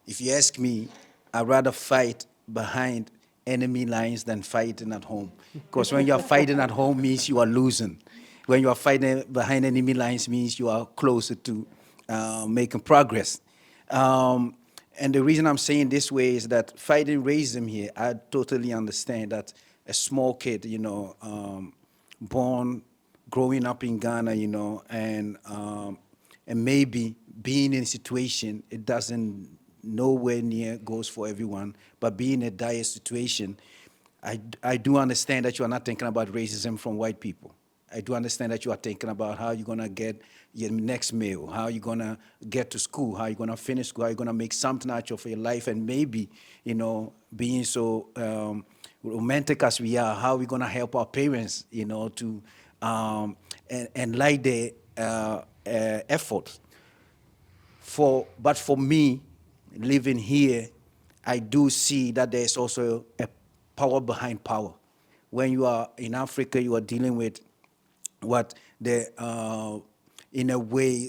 If you ask me, I'd rather fight behind enemy lines than fighting at home. Because when you are fighting at home means you are losing. When you are fighting behind enemy lines means you are closer to making progress. And the reason I'm saying this way is that fighting racism here, I totally understand that a small kid, born, growing up in Ghana, and maybe being in a situation, it doesn't nowhere near goes for everyone, but being in a dire situation, I do understand that you are not thinking about racism from white people. I do understand that you are thinking about how you're going to get your next meal, how you're going to get to school, how you're going to finish school, how you're going to make something out of your life, and maybe, being so romantic as we are, how we're going to help our parents, to and like their efforts. But for me, living here, I do see that there's also a power behind power. When you are in Africa, you are dealing with what the in a way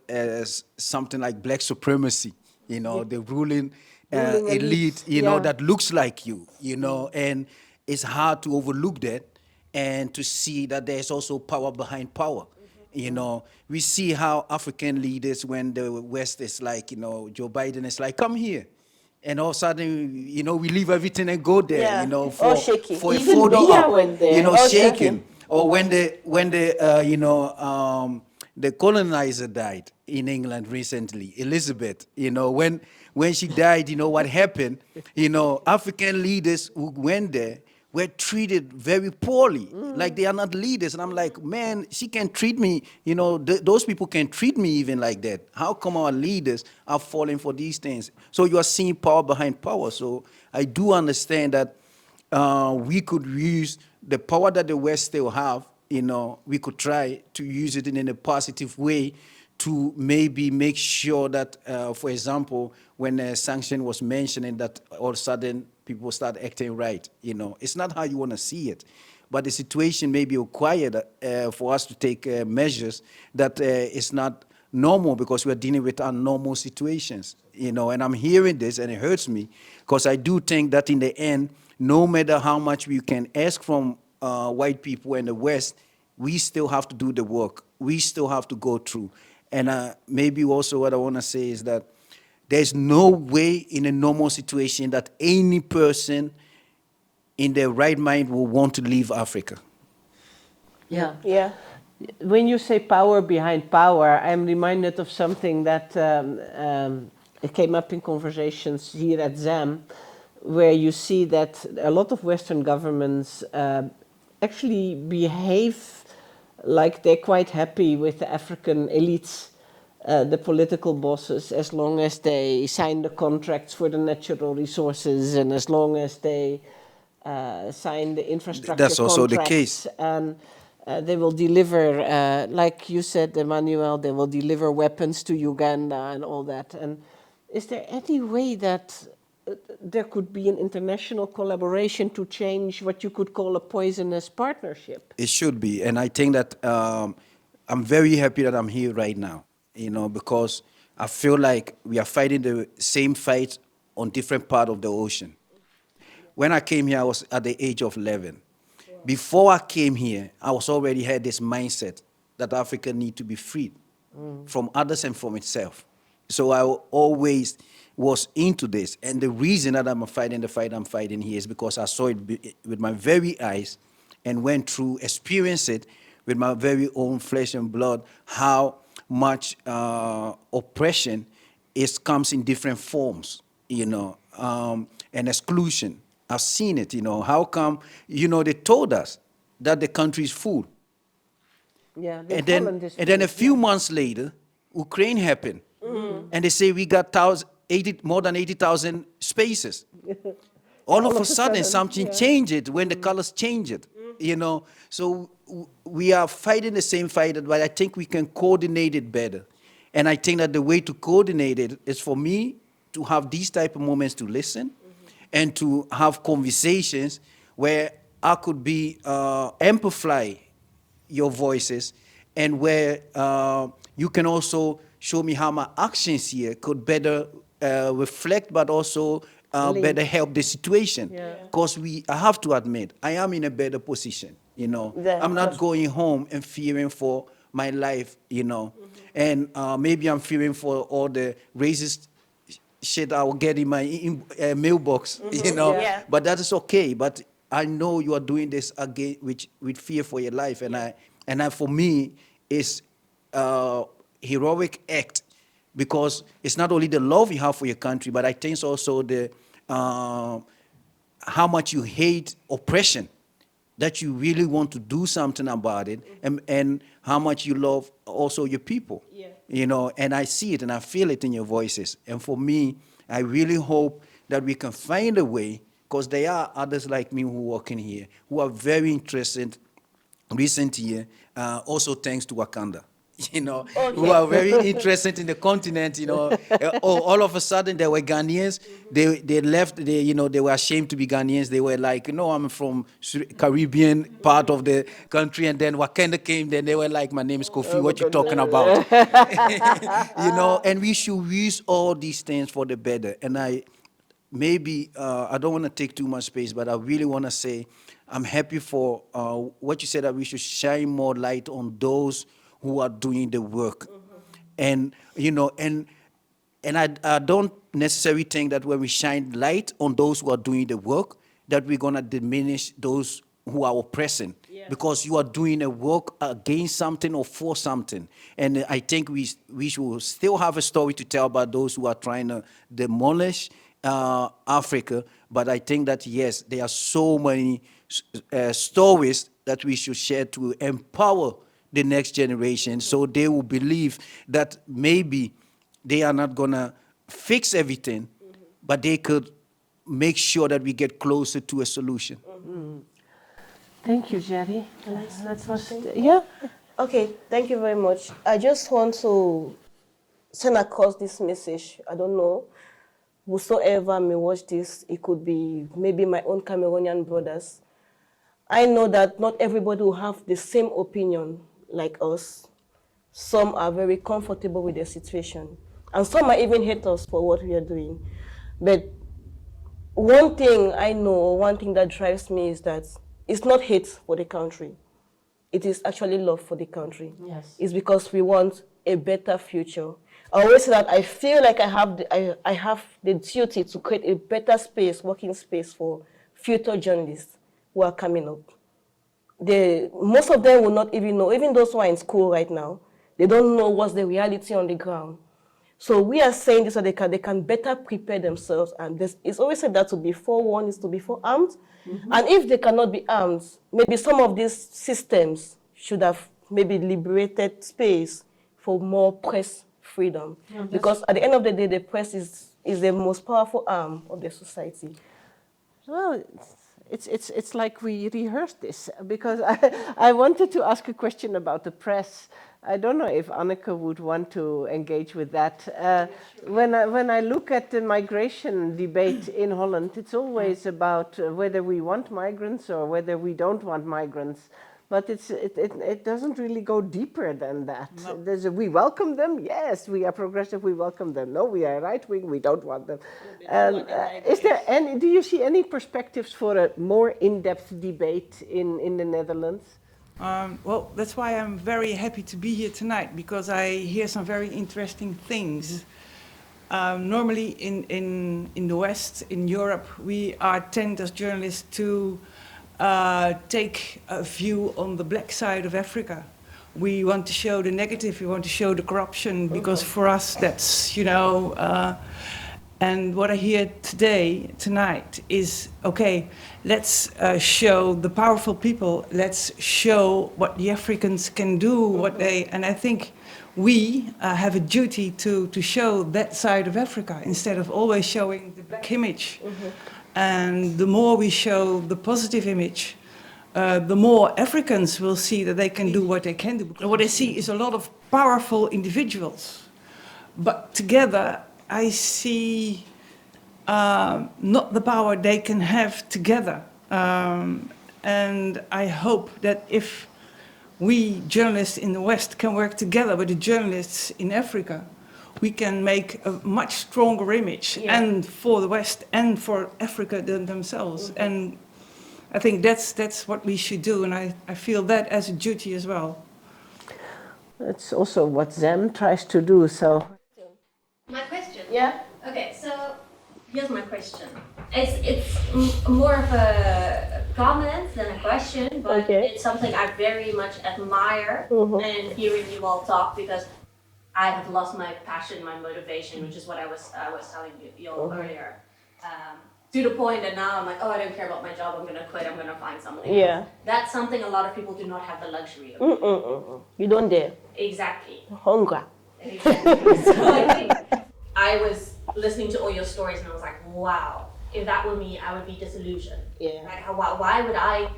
as something like black supremacy, the ruling elite, that looks like you, and it's hard to overlook that and to see that there's also power behind power. We see how African leaders, when the West is like, Joe Biden is like, come here. And all of a sudden, we leave everything and go there, for a photo op, shaking. Or when the colonizer died in England recently, Elizabeth, when she died, what happened? African leaders who went there were treated very poorly, like they are not leaders. And I'm like, man, she can treat me, those people can treat me even like that. How come our leaders are falling for these things? So you are seeing power behind power. So I do understand that we could use the power that the West still have, we could try to use it in a positive way to maybe make sure that, for example, when a sanction was mentioned, that all of a sudden people start acting right. It's not how you want to see it, but the situation may be required for us to take measures that is not normal, because we're dealing with abnormal situations. And I'm hearing this and it hurts me, because I do think that in the end, no matter how much we can ask from white people in the West, we still have to do the work. We still have to go through. And maybe also what I want to say is that there's no way in a normal situation that any person in their right mind will want to leave Africa. Yeah. Yeah. When you say power behind power, I'm reminded of something that it came up in conversations here at ZAM, where you see that a lot of Western governments actually behave like they're quite happy with the African elites, the political bosses, as long as they sign the contracts for the natural resources and as long as they sign the infrastructure That's also the contracts. case. And they will deliver, like you said, Emmanuel, they will deliver weapons to Uganda and all that. And is there any way that there could be an international collaboration to change what you could call a poisonous partnership? It should be. And I think that I'm very happy that I'm here right now, because I feel like we are fighting the same fight on different parts of the ocean. When I came here, I was at the age of 11. Before I came here, I was already had this mindset that Africa needs to be freed from others and from itself. So I always was into this. And the reason that I'm fighting the fight I'm fighting here is because I saw it with my very eyes and went through, experienced it with my very own flesh and blood, how much oppression comes in different forms, and exclusion. I've seen it, how come, they told us that the country is full. Yeah, And then a few months later, Ukraine happened. And they say we got more than 80,000 spaces. All of a sudden, something changed when the colors changed, So we are fighting the same fight, but I think we can coordinate it better. And I think that the way to coordinate it is for me to have these type of moments to listen and to have conversations where I could be amplify your voices, and where you can also show me how my actions here could better reflect, but also better help the situation. Because I have to admit, I am in a better position. I'm not going home and fearing for my life. And maybe I'm fearing for all the racist shit I will get in my mailbox. But that is okay. But I know you are doing this again with fear for your life, and for me, it's heroic act, because it's not only the love you have for your country, but I think it's also the how much you hate oppression, that you really want to do something about it, and how much you love also your people. And I see it and I feel it in your voices. And for me, I really hope that we can find a way, because there are others like me who work in here, who are very interested recent year, also thanks to Wakanda, who are very interested in the continent, all of a sudden there were Ghanaians, they left, they were ashamed to be Ghanaians. They were like, I'm from Caribbean part of the country, and then Wakanda came, then they were like, my name is Kofi, what you talking about? And we should use all these things for the better. And I don't want to take too much space, but I really want to say, I'm happy for what you said, that we should shine more light on those who are doing the work. And, and I don't necessarily think that when we shine light on those who are doing the work, that we're going to diminish those who are oppressing. Because you are doing a work against something or for something. And I think we should still have a story to tell about those who are trying to demolish Africa. But I think that, yes, there are so many stories that we should share to empower the next generation, so they will believe that maybe they are not gonna fix everything, but they could make sure that we get closer to a solution. Thank you, Jerry. That was, yeah. Okay, thank you very much. I just want to send across this message. I don't know, whosoever may watch this, it could be maybe my own Cameroonian brothers. I know that not everybody will have the same opinion like us. Some are very comfortable with their situation, and some might even hate us for what we are doing. But one thing I know, one thing that drives me is that it's not hate for the country. It is actually love for the country. Yes. It's because we want a better future. I always say that I feel like I have the duty to create a better space, working space for future journalists who are coming up. Most of them will not even know, even those who are in school right now, they don't know what's the reality on the ground. So we are saying this so they can better prepare themselves. And it's always said that to be forewarned is to be forearmed. And if they cannot be armed, maybe some of these systems should have maybe liberated space for more press freedom. Because at the end of the day, the press is the most powerful arm of the society. Well, it's like we rehearsed this, because I wanted to ask a question about the press. I don't know if Anneke would want to engage with that. When I look at the migration debate in Holland, it's always about whether we want migrants or whether we don't want migrants. But it doesn't really go deeper than that. No. We welcome them, yes, we are progressive, we welcome them. No, we are right-wing, we don't want them. Do you see any perspectives for a more in-depth debate in the Netherlands? Well, that's why I'm very happy to be here tonight, because I hear some very interesting things. Normally in the West, in Europe, we tend as journalists to take a view on the black side of Africa. We want to show the negative, we want to show the corruption, because for us that's, and what I hear tonight is, okay, let's show the powerful people, let's show what the Africans can do, and I think we have a duty to show that side of Africa, instead of always showing the black image. And the more we show the positive image, the more Africans will see that they can do what they can do. What I see is a lot of powerful individuals, but together I see not the power they can have together. And I hope that if we journalists in the West can work together with the journalists in Africa, we can make a much stronger image, and for the West and for Africa themselves. And I think that's what we should do, and I feel that as a duty as well. That's also what ZAM tries to do, so. My question? Yeah? Okay, so here's my question. It's more of a comment than a question, but it's something I very much admire and hearing you all talk, because I have lost my passion, my motivation, which is what I was telling you all earlier. To the point that now I'm like, oh, I don't care about my job, I'm going to quit, I'm going to find something else. That's something a lot of people do not have the luxury of. You don't dare. Exactly. Hunger. Exactly. So I think I was listening to all your stories and I was like, wow, if that were me, I would be disillusioned. Like, why would I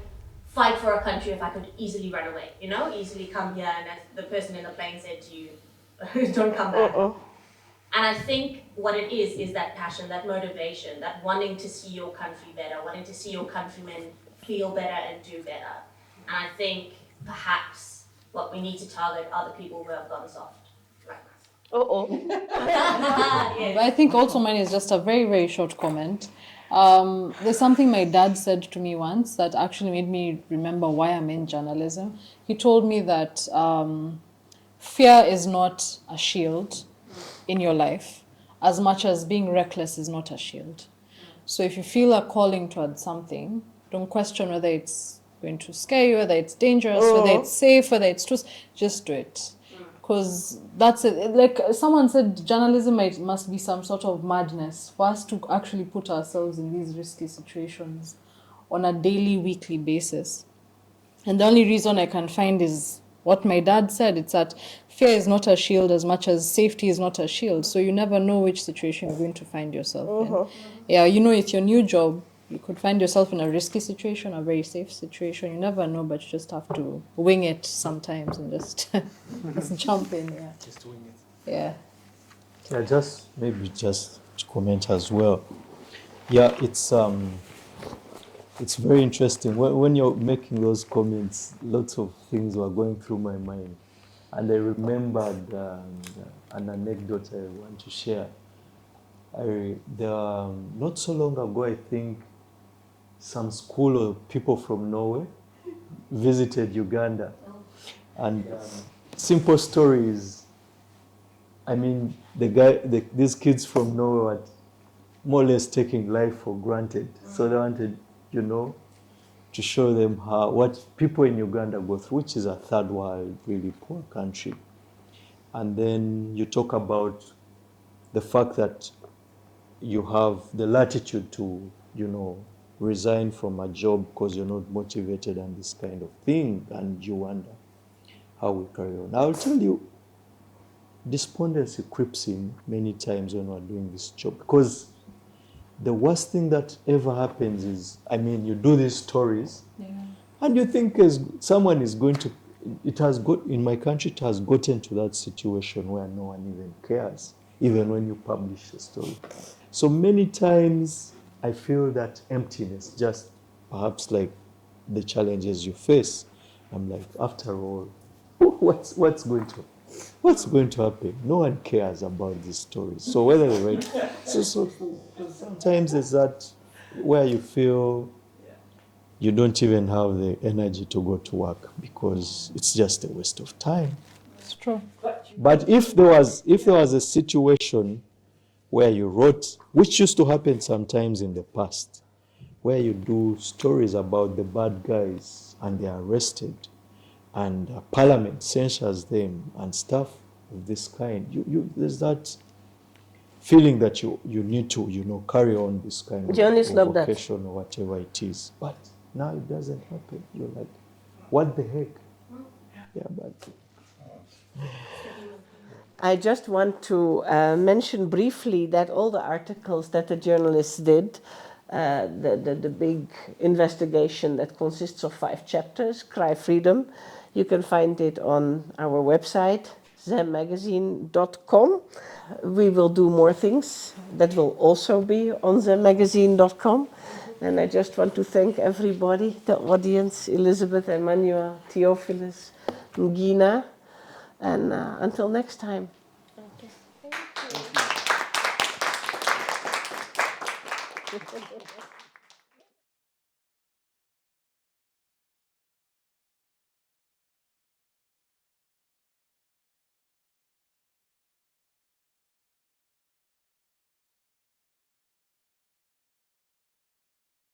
fight for a country if I could easily run away? Easily come here, and as the person in the plane said to you, don't come back. And I think what it is that passion, that motivation, that wanting to see your country better, wanting to see your countrymen feel better and do better. And I think perhaps what we need to target are the people who have gone soft right now. Yes. But I think also mine is just a very, very short comment. There's something my dad said to me once that actually made me remember why I'm in journalism. He told me that fear is not a shield in your life, as much as being reckless is not a shield. So if you feel a calling towards something, don't question whether it's going to scare you, whether it's dangerous, whether it's safe, whether it's truth, just do it. Because that's it. Like someone said, journalism must be some sort of madness for us to actually put ourselves in these risky situations on a daily, weekly basis. And the only reason I can find is what my dad said. It's that fear is not a shield as much as safety is not a shield. So you never know which situation you're going to find yourself in. Yeah, you know, with your new job, you could find yourself in a risky situation, a very safe situation. You never know, but you just have to wing it sometimes and just, just jump in. Yeah. Just wing it. Yeah. Yeah, maybe just to comment as well. Yeah, it's very interesting. When you're making those comments, lots of things were going through my mind. And I remembered an anecdote I want to share. Not so long ago, I think, some school of people from Norway visited Uganda. And simple stories. I mean, these kids from Norway were more or less taking life for granted. So they wanted, you know, to show them what people in Uganda go through, which is a third world, really poor country. And then you talk about the fact that you have the latitude to, you know, resign from a job because you're not motivated and this kind of thing, and you wonder how we carry on. I'll tell you, despondency creeps in many times when we're doing this job, because the worst thing that ever happens is, I mean, you do these stories, and you think someone is going to, in my country, it has gotten to that situation where no one even cares, even when you publish the story. So many times I feel that emptiness, just perhaps like the challenges you face. I'm like, after all, what's going to happen? No one cares about these stories. So whether they write, so sometimes it's that where you feel you don't even have the energy to go to work because it's just a waste of time. It's true. But if there was a situation where you wrote, which used to happen sometimes in the past, where you do stories about the bad guys and they're arrested, and Parliament censures them and stuff of this kind, there's that feeling that you need to, you know, carry on this kind of vocation or whatever it is. But now it doesn't happen. You're like, what the heck? Yeah, but I just want to mention briefly that all the articles that the journalists did, the big investigation that consists of 5 chapters, Cry Freedom, you can find it on our website, zammagazine.com. We will do more things that will also be on zammagazine.com. And I just want to thank everybody, the audience, Elizabeth, Emmanuel, Theophilus, Ngina, and until next time. Thank you.